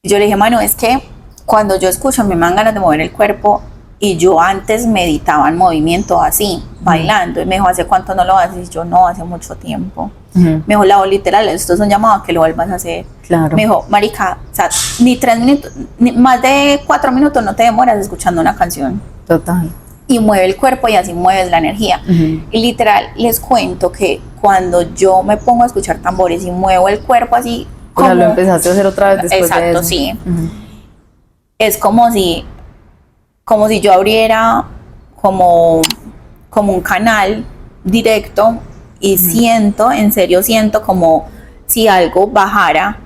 S2: yo le dije, Manu, es que cuando yo escucho me dan ganas de mover el cuerpo. Y yo antes meditaba en movimiento así, bailando. Y me dijo, ¿hace cuánto no lo haces? Y yo, no, hace mucho tiempo. Me dijo, Lau, literal, esto es un llamado a que lo vuelvas a hacer. Me dijo, marica, o sea, ni 3 minutos, ni más de 4 minutos no te demoras escuchando una canción.
S1: Total.
S2: Y mueve el cuerpo y así mueves la energía. Y literal, les cuento que cuando yo me pongo a escuchar tambores y muevo el cuerpo así,
S1: como... lo empezaste a hacer otra vez después de eso.
S2: Exacto, sí. Es como si yo abriera como un canal directo y siento, en serio siento como si algo bajara,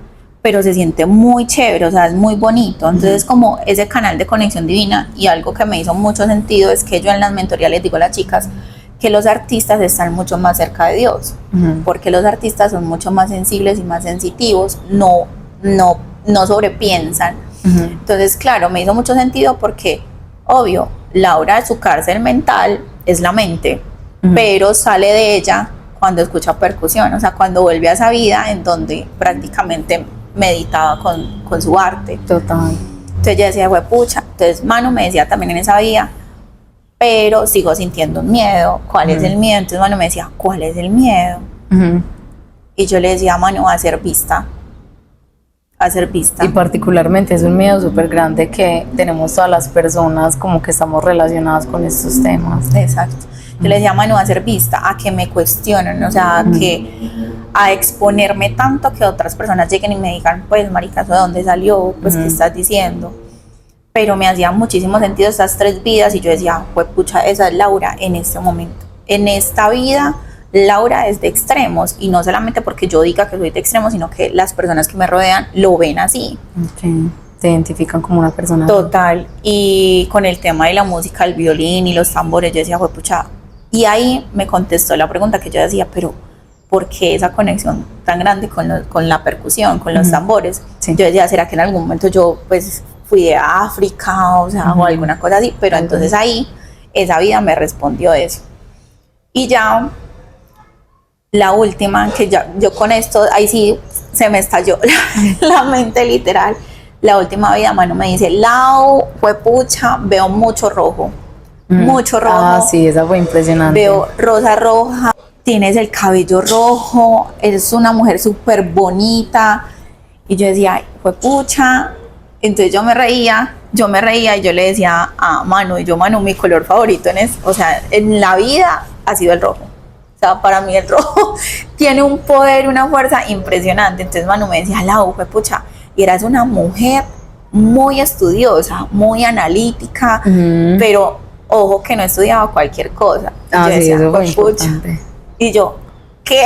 S2: pero se siente muy chévere, o sea, es muy bonito. Entonces como ese canal de conexión divina. Y algo que me hizo mucho sentido es que yo en las mentorías les digo a las chicas que los artistas están mucho más cerca de Dios, porque los artistas son mucho más sensibles y más sensitivos, no sobrepiensan. Entonces, claro, me hizo mucho sentido porque obvio, Laura, su cárcel mental es la mente, pero sale de ella cuando escucha percusión, o sea, cuando vuelve a esa vida en donde prácticamente meditaba con su arte.
S1: Total.
S2: Entonces yo decía, pucha, entonces Manu me decía también en esa vida, pero sigo sintiendo un miedo. ¿Cuál es el miedo? Entonces Manu me decía, ¿cuál es el miedo? Y yo le decía, Manu, a ser vista. Y
S1: particularmente es un miedo súper grande que tenemos todas las personas como que estamos relacionadas con estos temas.
S2: Exacto. Yo le decía, Manu, a ser vista, a que me cuestionen, o sea, a exponerme tanto que otras personas lleguen y me digan, pues, marica, ¿de dónde salió? Pues, ¿qué estás diciendo? Pero me hacía muchísimo sentido estas 3 vidas y yo decía, pues, pucha, esa es Laura en este momento. En esta vida, Laura es de extremos, y no solamente porque yo diga que soy de extremos, sino que las personas que me rodean lo ven así.
S1: te identifican como una persona.
S2: Total, y con el tema de la música, el violín y los tambores, yo decía, pucha, y ahí me contestó la pregunta que yo decía, pero ¿por qué esa conexión tan grande con la percusión, con los tambores?
S1: Sí.
S2: Yo decía, ¿será que en algún momento yo pues fui de África, o sea, o alguna cosa así? Pero entonces ahí, esa vida me respondió eso. Y ya, la última, que ya, yo con esto, ahí sí se me estalló la mente literal. La última vida, mano, me dice, Lau, pucha, veo mucho rojo. Mucho rojo.
S1: Ah, sí, esa fue impresionante.
S2: Veo rosa roja, tienes el cabello rojo, eres una mujer súper bonita. Y yo decía, ay, pucha. Entonces yo me reía y yo le decía a Manu, mi color favorito o sea, en la vida ha sido el rojo. O sea, para mí el rojo tiene un poder, una fuerza impresionante. Entonces Manu me decía, Lau, pucha, y eras una mujer muy estudiosa, muy analítica, pero ojo que no estudiaba cualquier cosa. Y yo decía,
S1: eso fue importante.
S2: Y yo, ¿qué?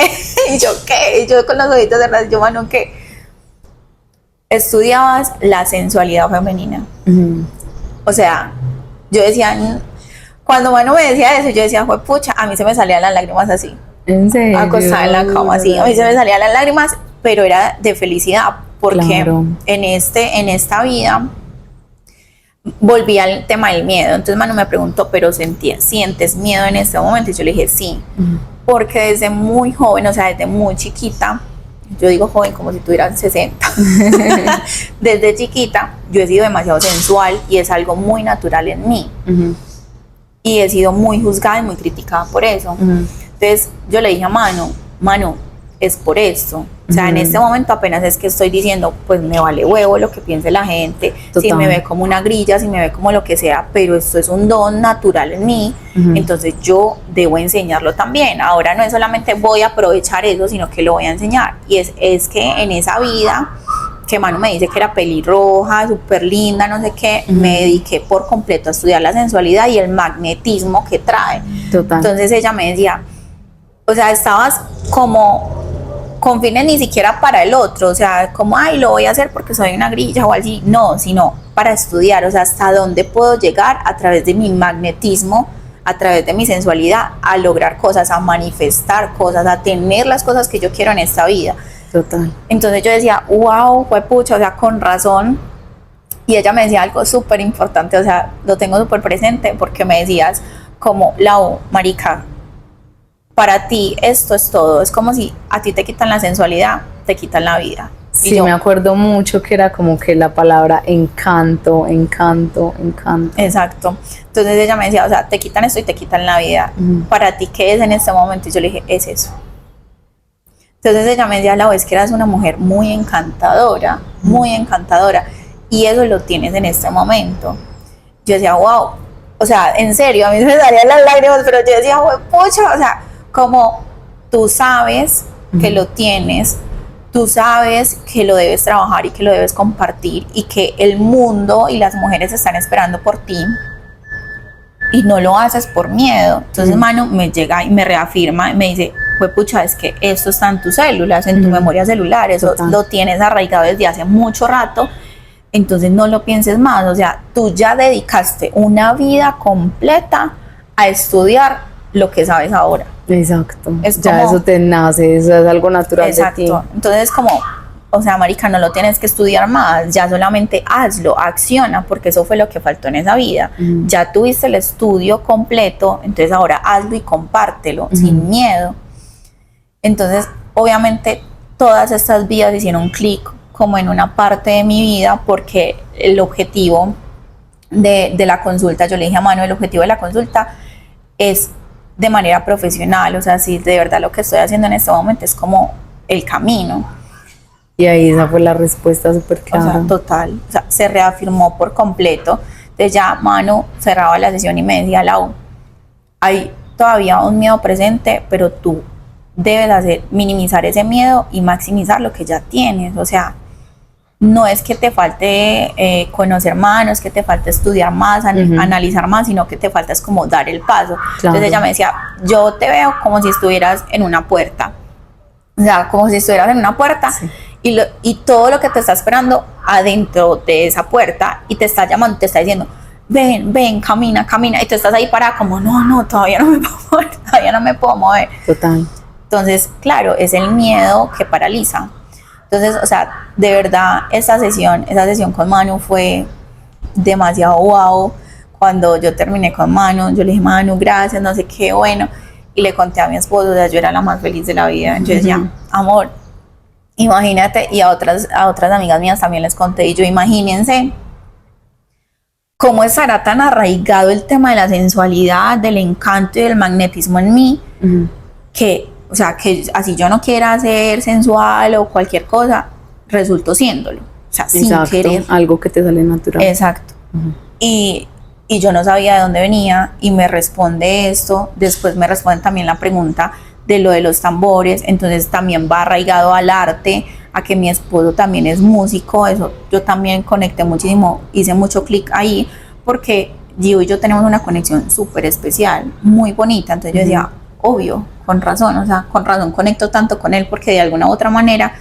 S2: Y yo con los ojitos cerrados, yo, Manu, ¿qué? Estudiabas la sensualidad femenina. O sea, yo decía, cuando Manu me decía eso, yo decía, pucha, a mí se me salían las lágrimas así.
S1: ¿En serio?
S2: Acostada en la cama así, a mí se me salían las lágrimas, pero era de felicidad, porque
S1: claro,
S2: en esta vida volví al tema del miedo. Entonces Manu me preguntó, ¿pero sientes miedo en este momento? Y yo le dije, sí, porque desde muy joven, o sea, desde muy chiquita, yo digo joven como si tuviera 60, desde chiquita yo he sido demasiado sensual y es algo muy natural en mí, y he sido muy juzgada y muy criticada por eso. Entonces yo le dije a Manu, es por esto. O sea, en este momento apenas es que estoy diciendo, pues me vale huevo lo que piense la gente, si me ve como una grilla, si me ve como lo que sea, pero esto es un don natural en mí, entonces yo debo enseñarlo también. Ahora no es solamente voy a aprovechar eso, sino que lo voy a enseñar. Y es que en esa vida, que Manu me dice que era pelirroja, súper linda, no sé qué, me dediqué por completo a estudiar la sensualidad y el magnetismo que trae.
S1: Total.
S2: Entonces ella me decía, o sea, estabas como con fines ni siquiera para el otro, o sea, como, ay, lo voy a hacer porque soy una grilla o así, no, sino para estudiar, o sea, hasta dónde puedo llegar a través de mi magnetismo, a través de mi sensualidad, a lograr cosas, a manifestar cosas, a tener las cosas que yo quiero en esta vida.
S1: Total.
S2: Entonces yo decía, wow, pucha, o sea, con razón. Y ella me decía algo súper importante, o sea, lo tengo súper presente, porque me decías como, Lau, marica, para ti esto es todo, es como si a ti te quitan la sensualidad, te quitan la vida.
S1: Sí, me acuerdo mucho que era como que la palabra encanto.
S2: Exacto. Entonces ella me decía, o sea, te quitan esto y te quitan la vida. ¿Para ti qué es en este momento? Y yo le dije, es eso. Entonces ella me decía, es que eras una mujer muy encantadora, y eso lo tienes en este momento. Yo decía, wow, o sea, en serio, a mí se me salían las lágrimas, pero yo decía, pucha, o sea, como tú sabes que lo tienes, tú sabes que lo debes trabajar y que lo debes compartir y que el mundo y las mujeres están esperando por ti y no lo haces por miedo. Entonces Manu me llega y me reafirma y me dice, pucha, es que esto está en tus células, en tu memoria celular, eso lo tienes arraigado desde hace mucho rato, entonces no lo pienses más. O sea, tú ya dedicaste una vida completa a estudiar lo que sabes ahora.
S1: Exacto,
S2: es
S1: ya
S2: como,
S1: eso te nace, eso es algo natural.
S2: Exacto.
S1: De ti.
S2: Entonces como, o sea, marica, no lo tienes que estudiar más, ya solamente hazlo, acciona, porque eso fue lo que faltó en esa vida. Ya tuviste el estudio completo, entonces ahora hazlo y compártelo sin miedo. Entonces, obviamente, todas estas vidas hicieron un clic como en una parte de mi vida, porque el objetivo de la consulta, yo le dije a Manu, el objetivo de la consulta es de manera profesional, o sea, si de verdad lo que estoy haciendo en este momento es como el camino.
S1: Y ahí esa fue la respuesta súper clara.
S2: O sea, total, o sea, se reafirmó por completo. Entonces ya Manu cerraba la sesión y me decía, Lau, hay todavía un miedo presente, pero tú debes minimizar ese miedo y maximizar lo que ya tienes. O sea, no es que te falte conocer más, no es que te falte estudiar más, analizar más, sino que te falta es como dar el paso. Claro. Entonces ella me decía, yo te veo como si estuvieras en una puerta, o sea, como si estuvieras en una puerta, sí. y todo lo que te está esperando adentro de esa puerta y te está llamando, te está diciendo, ven, camina, y tú estás ahí parada como, no, todavía no me puedo mover, todavía no me puedo mover.
S1: Total.
S2: Entonces, claro, es el miedo que paraliza. Entonces, o sea, de verdad, esa sesión con Manu fue demasiado wow. Cuando yo terminé con Manu, yo le dije, Manu, gracias, no sé qué, bueno, y le conté a mi esposo, o sea, yo era la más feliz de la vida. Yo decía, amor, imagínate, y a otras amigas mías también les conté, y yo, imagínense cómo estará tan arraigado el tema de la sensualidad, del encanto y del magnetismo en mí, que, o sea, que así yo no quiera ser sensual o cualquier cosa, resulto siéndolo, o sea, sin querer.
S1: Algo que te sale natural.
S2: Exacto. Y yo no sabía de dónde venía, y me responde esto, después me responden también la pregunta de lo de los tambores, entonces también va arraigado al arte, a que mi esposo también es músico, eso yo también conecté muchísimo, hice mucho clic ahí, porque Gio y yo tenemos una conexión súper especial, muy bonita, entonces yo decía, obvio, con razón conecto tanto con él, porque de alguna u otra manera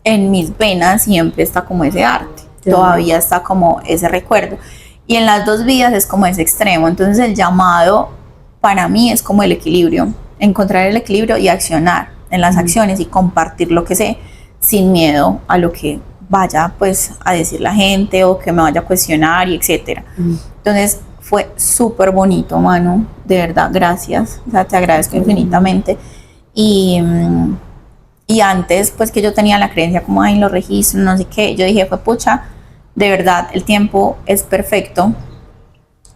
S2: en mis venas siempre está como ese arte, todavía está como ese recuerdo, y en las dos vidas es como ese extremo. Entonces el llamado para mí es como el equilibrio, encontrar el equilibrio y accionar en las acciones y compartir lo que sé sin miedo a lo que vaya pues a decir la gente o que me vaya a cuestionar y etcétera. Entonces fue súper bonito, Manu, de verdad, gracias, o sea, te agradezco infinitamente. Y antes pues que yo tenía la creencia como en los registros, no sé qué, yo dije, fue pucha, de verdad el tiempo es perfecto,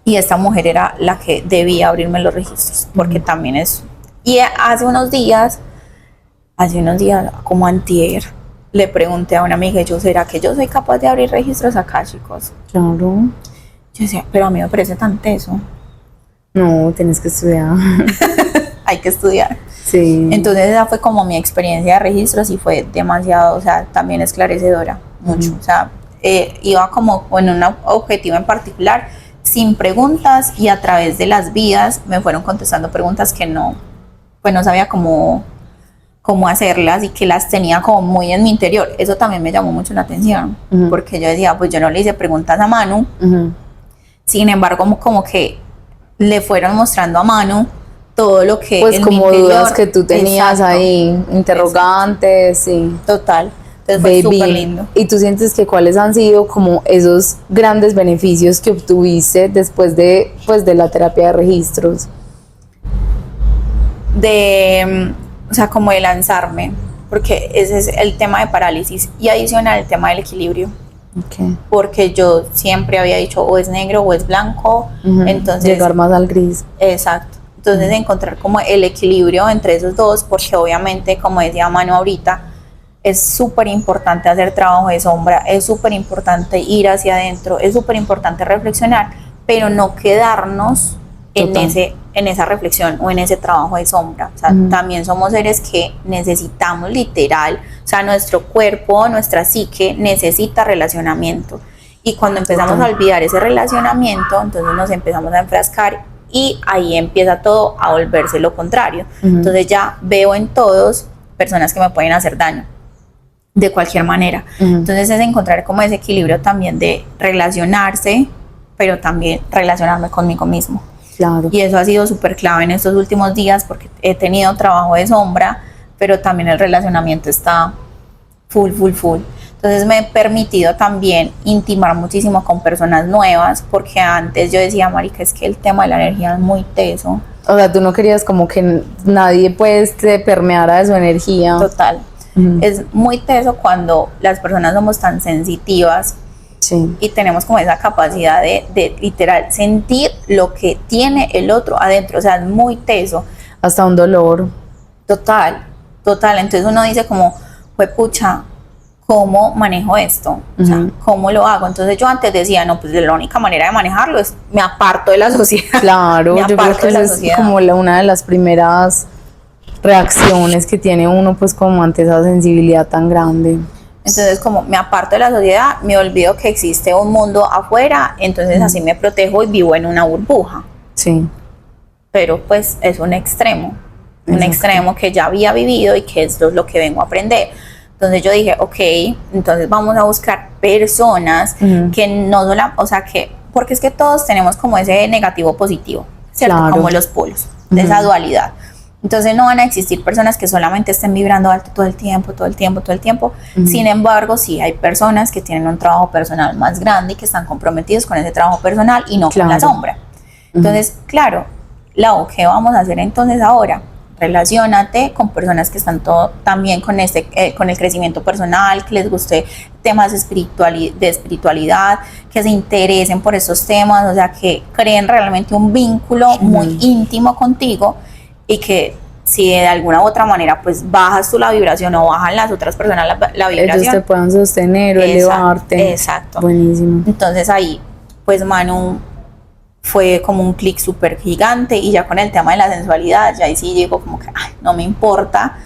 S2: y esta mujer era la que debía abrirme los registros, porque también es. Y hace unos días como antier, le pregunté a una amiga, ¿será que yo soy capaz de abrir registros akáshicos?
S1: Claro.
S2: Yo decía, pero a mí me parece tan teso.
S1: No, tienes que estudiar.
S2: Hay que estudiar.
S1: Sí.
S2: Entonces esa fue como mi experiencia de registros, y fue demasiado, o sea, también esclarecedora, mucho. O sea, iba como con un objetivo en particular, sin preguntas, y a través de las vidas me fueron contestando preguntas que no sabía cómo hacerlas, y que las tenía como muy en mi interior. Eso también me llamó mucho la atención, porque yo decía, pues yo no le hice preguntas a Manu, sin embargo como que le fueron mostrando a Manu todo lo que
S1: pues
S2: en
S1: como
S2: mi interior,
S1: dudas que tú tenías. Exacto. Ahí, interrogantes. Sí.
S2: Total. Entonces fue súper lindo.
S1: ¿Y tú sientes que cuáles han sido como esos grandes beneficios que obtuviste después de la terapia de registros?
S2: O sea, como de lanzarme, porque ese es el tema de parálisis, y adicional el tema del equilibrio.
S1: Okay.
S2: Porque yo siempre había dicho o es negro o es blanco, entonces
S1: llegar más al gris.
S2: Exacto. Entonces encontrar como el equilibrio entre esos dos, porque obviamente, como decía Manu ahorita, es súper importante hacer trabajo de sombra, es súper importante ir hacia adentro, es súper importante reflexionar, pero no quedarnos en esa reflexión o en ese trabajo de sombra. O sea, también somos seres que necesitamos literal, o sea, nuestro cuerpo, nuestra psique necesita relacionamiento, y cuando empezamos a olvidar ese relacionamiento, entonces nos empezamos a enfrascar, y ahí empieza todo a volverse lo contrario. Entonces ya veo en todos personas que me pueden hacer daño de cualquier manera. Entonces es encontrar como ese equilibrio también de relacionarse, pero también relacionarme conmigo mismo.
S1: Claro.
S2: Y eso ha sido súper clave en estos últimos días, porque he tenido trabajo de sombra, pero también el relacionamiento está full. Entonces me he permitido también intimar muchísimo con personas nuevas, porque antes yo decía, marica, es que el tema de la energía es muy teso.
S1: O sea, tú no querías como que nadie pues te permeara de su energía.
S2: Total. Es muy teso cuando las personas somos tan sensitivas.
S1: Sí.
S2: Y tenemos como esa capacidad de literal sentir lo que tiene el otro adentro, o sea, es muy teso.
S1: Hasta un dolor.
S2: Total. Entonces uno dice como, pucha, ¿cómo manejo esto? O sea, ¿cómo lo hago? Entonces yo antes decía, no, pues la única manera de manejarlo es me aparto de la sociedad.
S1: Claro, yo creo que esa es como una de las primeras reacciones que tiene uno, pues como ante esa sensibilidad tan grande.
S2: Entonces como me aparto de la sociedad, me olvido que existe un mundo afuera, entonces así me protejo y vivo en una burbuja.
S1: Sí.
S2: Pero pues es un extremo. Un extremo que ya había vivido y que esto es lo que vengo a aprender. Entonces yo dije, ok, entonces vamos a buscar personas que no solo, o sea, que, porque es que todos tenemos como ese negativo positivo, ¿cierto?
S1: Claro.
S2: Como los polos de esa dualidad. Entonces no van a existir personas que solamente estén vibrando alto todo el tiempo, todo el tiempo, todo el tiempo. Sin embargo, sí hay personas que tienen un trabajo personal más grande y que están comprometidos con ese trabajo personal y no con la sombra. Entonces, claro, Lau, ¿qué vamos a hacer entonces ahora? Relaciónate con personas que están también con con el crecimiento personal, que les guste temas de espiritualidad, que se interesen por esos temas, o sea, que creen realmente un vínculo muy íntimo contigo, y que si de alguna u otra manera pues bajas tú la vibración o bajan las otras personas la vibración,
S1: ellos te puedan sostener o elevarte.
S2: Exacto.
S1: Buenísimo.
S2: Entonces ahí pues Manu fue como un clic súper gigante, y ya con el tema de la sensualidad ya ahí sí llegó como que ay, no me importa,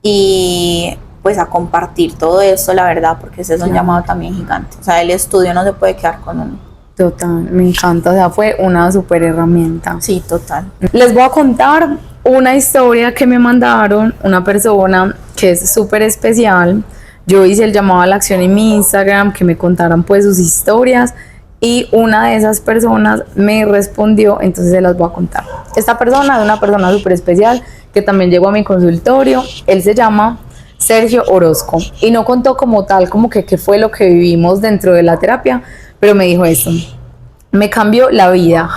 S2: y pues a compartir todo esto, la verdad, porque ese es un llamado también gigante. O sea, el estudio no se puede quedar con uno.
S1: Total, me encanta, o sea, fue una súper herramienta.
S2: Sí, total.
S1: Les voy a contar una historia que me mandaron una persona que es súper especial. Yo hice el llamado a la acción en mi Instagram, que me contaran pues sus historias, y una de esas personas me respondió, entonces se las voy a contar. Esta persona es una persona súper especial que también llegó a mi consultorio. Él se llama Sergio Orozco y no contó como tal, como que qué fue lo que vivimos dentro de la terapia, pero me dijo esto: me cambió la vida,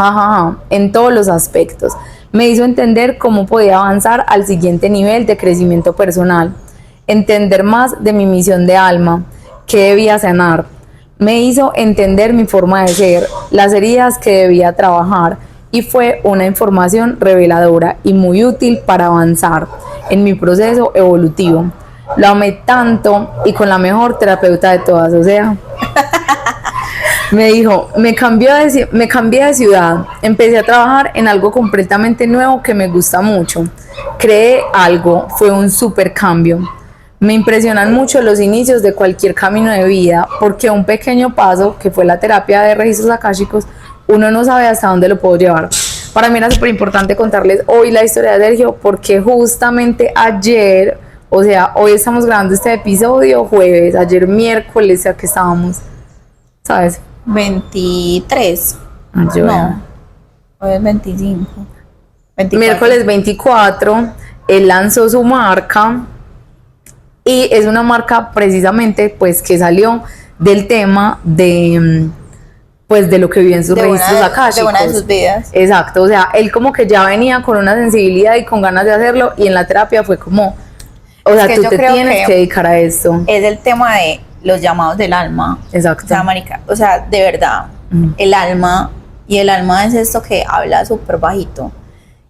S1: en todos los aspectos. Me hizo entender cómo podía avanzar al siguiente nivel de crecimiento personal, entender más de mi misión de alma, qué debía sanar. Me hizo entender mi forma de ser, las heridas que debía trabajar, y fue una información reveladora y muy útil para avanzar en mi proceso evolutivo. Lo amé tanto, y con la mejor terapeuta de todas, o sea... Me dijo, me cambié de ciudad, empecé a trabajar en algo completamente nuevo que me gusta mucho. Creé algo, fue un súper cambio. Me impresionan mucho los inicios de cualquier camino de vida, porque un pequeño paso, que fue la terapia de registros akáshicos, uno no sabe hasta dónde lo puedo llevar. Para mí era súper importante contarles hoy la historia de Sergio, porque justamente ayer, o sea, hoy estamos grabando este episodio jueves, ayer miércoles, ¿a qué estábamos? ¿Sabes?
S2: 23.
S1: Yo
S2: No, hoy es 25. 24.
S1: Miércoles 24, él lanzó su marca, y es una marca precisamente pues que salió del tema de pues de lo que vive en sus registros akáshicos.
S2: De una de sus vidas.
S1: Exacto, o sea, él como que ya venía con una sensibilidad y con ganas de hacerlo, y en la terapia fue como, o sea, tú te tienes que dedicar a esto.
S2: Es el tema de los llamados del alma.
S1: Exacto.
S2: O sea, marica, o sea, de verdad, el alma es esto que habla súper bajito,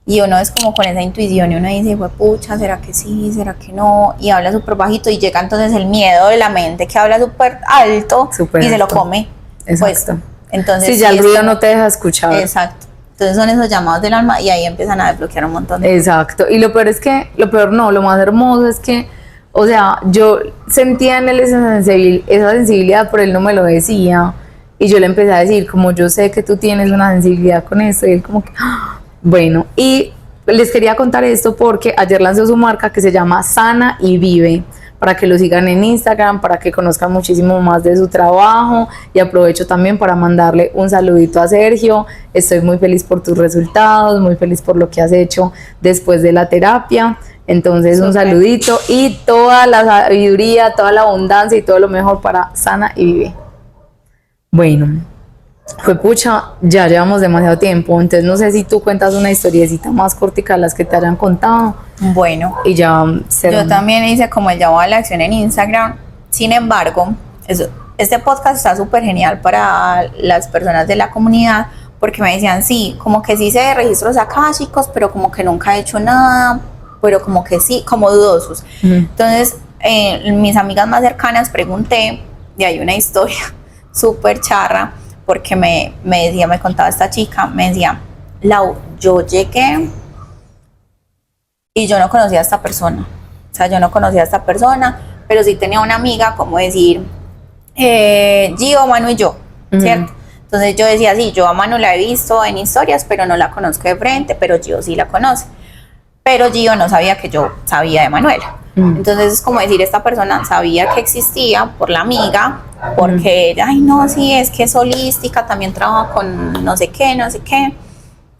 S2: y uno es como con esa intuición y uno dice, pues pucha, ¿será que sí? ¿Será que no? Y habla súper bajito, y llega entonces el miedo de la mente que habla súper alto y se lo come.
S1: Exacto.
S2: Pues, entonces,
S1: sí, ya el ruido no te deja escuchar.
S2: Exacto. Entonces son esos llamados del alma, y ahí empiezan a desbloquear un montón de
S1: Exacto. Y lo peor es que, lo más hermoso es que, o sea, yo sentía en él esa sensibilidad, pero él no me lo decía. Y yo le empecé a decir, como yo sé que tú tienes una sensibilidad con esto, y él como que, ¡ah! Bueno, y les quería contar esto porque ayer lanzó su marca que se llama Sana y Vive, para que lo sigan en Instagram, para que conozcan muchísimo más de su trabajo, y aprovecho también para mandarle un saludito a Sergio. Estoy muy feliz por tus resultados, muy feliz por lo que has hecho después de la terapia. Entonces un saludito y toda la sabiduría, toda la abundancia y todo lo mejor para Sana y Vive. Bueno, fue pucha, ya llevamos demasiado tiempo, entonces no sé si tú cuentas una historiecita más cortica de las que te hayan contado.
S2: Bueno,
S1: y ya
S2: yo también hice como el llamado a la acción en Instagram. Sin embargo, este podcast está súper genial para las personas de la comunidad, porque me decían, sí, como que sí sé de registros akáshicos, pero como que nunca he hecho nada, pero como que sí, como dudosos. Entonces, mis amigas más cercanas pregunté, y hay una historia súper charra, porque me contaba esta chica, me decía, Lau, yo llegué y yo no conocía a esta persona. O sea, yo no conocía a esta persona, pero sí tenía una amiga, como decir, Gio, Manu y yo, ¿cierto? Entonces yo decía, sí, yo a Manu la he visto en historias, pero no la conozco de frente, pero Gio sí la conoce. Pero Gio no sabía que yo sabía de Manuela. Entonces es como decir, esta persona sabía que existía por la amiga, porque ella, ay no, sí, es que es holística, también trabaja con no sé qué, no sé qué.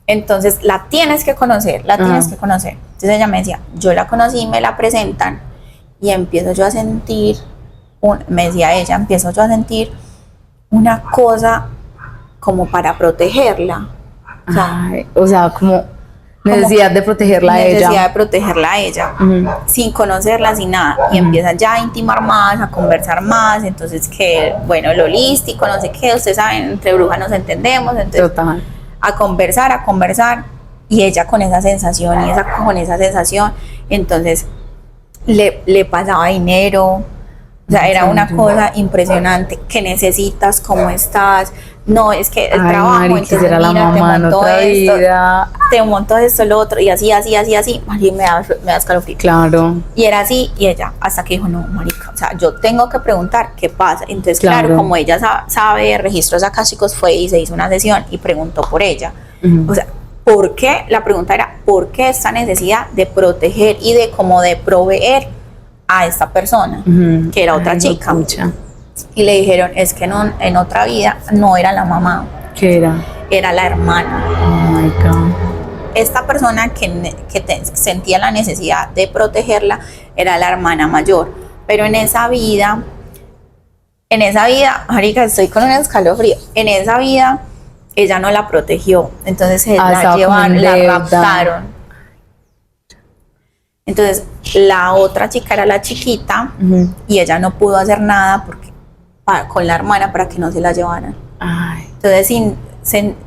S2: Entonces la tienes que conocer, la tienes que conocer. Entonces ella me decía, yo la conocí, me la presentan y empiezo yo a sentir, me decía ella, empiezo yo a sentir una cosa como para protegerla.
S1: O sea, como necesidad de protegerla a ella.
S2: Necesidad de protegerla a ella, sin conocerla, sin nada. Y empiezan ya a intimar más, a conversar más. Entonces, que bueno, lo holístico, no sé qué, ustedes saben, entre brujas nos entendemos. Entonces,
S1: Total.
S2: a conversar. Y ella con esa sensación, entonces le pasaba dinero. O sea, era una cosa impresionante. ¿Qué necesitas? ¿Cómo estás? No, es que el trabajo,
S1: Mari,
S2: entonces
S1: quisiera la
S2: mira,
S1: mamá en otra vida.
S2: te monto esto, lo otro, y así, Mari, me da escalofrío.
S1: Claro.
S2: Y era así, y ella, hasta que dijo, no, marica, o sea, yo tengo que preguntar qué pasa. Entonces, claro, como ella sabe registros akáshicos, fue y se hizo una sesión y preguntó por ella. O sea, ¿por qué? La pregunta era, ¿por qué esta necesidad de proteger y de como de proveer a esta persona, que era otra chica?
S1: Pucha.
S2: Y le dijeron, es que no, en otra vida no era la mamá.
S1: ¿Qué era?
S2: Era la hermana.
S1: Oh my God.
S2: Esta persona que sentía la necesidad de protegerla era la hermana mayor. Pero en esa vida, marica, estoy con un escalofrío. En esa vida, ella no la protegió. Entonces la llevaron, la raptaron. Entonces la otra chica era la chiquita y ella no pudo hacer nada con la hermana para que no se la llevaran. Entonces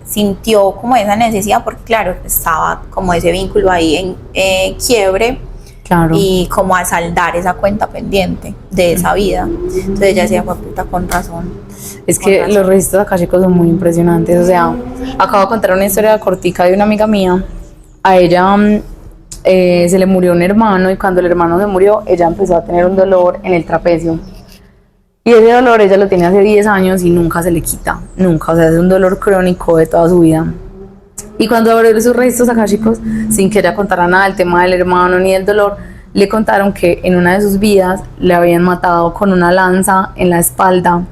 S2: sintió como esa necesidad, porque claro, estaba como ese vínculo ahí en quiebre,
S1: claro,
S2: y como a saldar esa cuenta pendiente de esa vida. Entonces ella decía, pues puta, con razón.
S1: Es que los registros akáshicos son muy impresionantes. O sea, acabo de contar una historia cortica de una amiga mía. A ella se le murió un hermano, y cuando el hermano se murió, ella empezó a tener un dolor en el trapecio. Y ese dolor ella lo tiene hace 10 años y nunca se le quita, nunca. O sea, es un dolor crónico de toda su vida. Y cuando abrió sus registros akáshicos, sin que ella contara nada del tema del hermano ni del dolor, le contaron que en una de sus vidas le habían matado con una lanza en la espalda.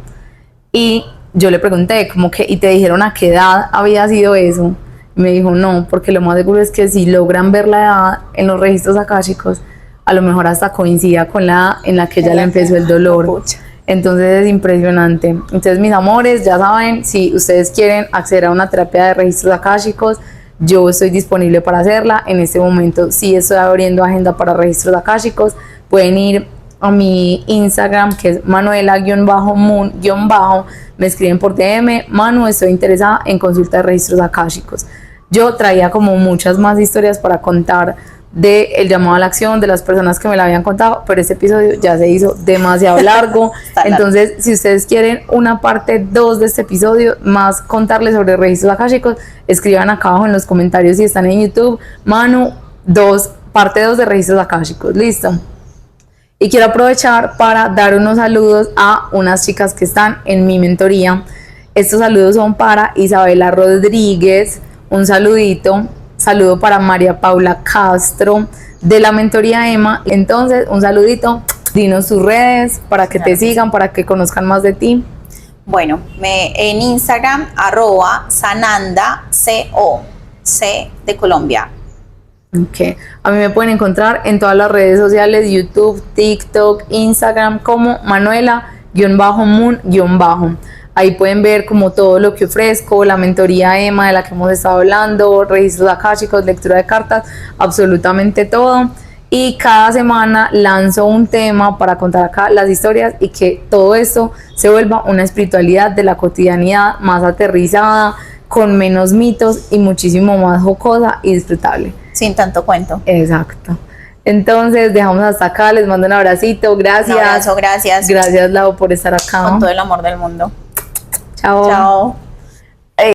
S1: Y yo le pregunté, como que, ¿y te dijeron a qué edad había sido eso? Y me dijo, no, porque lo más seguro es que si logran ver la edad en los registros akáshicos, a lo mejor hasta coincida con la edad en la que ella le empezó el dolor. Entonces es impresionante. Entonces, mis amores, ya saben, si ustedes quieren acceder a una terapia de registros akáshicos, yo estoy disponible para hacerla. En este momento sí estoy abriendo agenda para registros akáshicos. Pueden ir a mi Instagram, que es manuela-moon-, me escriben por DM, Manu, estoy interesada en consulta de registros akáshicos. Yo traía como muchas más historias para contar del llamado a la acción, de las personas que me la habían contado, pero este episodio ya se hizo demasiado largo. Entonces, si ustedes quieren una parte 2 de este episodio, más contarles sobre registros akáshicos, escriban acá abajo en los comentarios si están en YouTube, Manu, parte 2 de registros akáshicos, listo. Y quiero aprovechar para dar unos saludos a unas chicas que están en mi mentoría. Estos saludos son para Isabela Rodríguez, un saludo para María Paula Castro de la mentoría Emma. Entonces, un saludito, dinos tus redes para que te sigan, para que conozcan más de ti.
S2: Bueno, en Instagram, @sananda_co, C de Colombia.
S1: Ok, a mí me pueden encontrar en todas las redes sociales, YouTube, TikTok, Instagram, como Manuela-moon-. Ahí pueden ver como todo lo que ofrezco, la mentoría Emma de la que hemos estado hablando, registros akáshicos, lectura de cartas, absolutamente todo. Y cada semana lanzo un tema para contar acá las historias y que todo esto se vuelva una espiritualidad de la cotidianidad más aterrizada, con menos mitos y muchísimo más jocosa y disfrutable.
S2: Sin tanto cuento.
S1: Exacto. Entonces, dejamos hasta acá. Les mando un abracito. Gracias.
S2: Un abrazo, gracias.
S1: Gracias, Lau, por estar acá.
S2: Con todo el amor del mundo.
S1: Chao.
S2: Chao.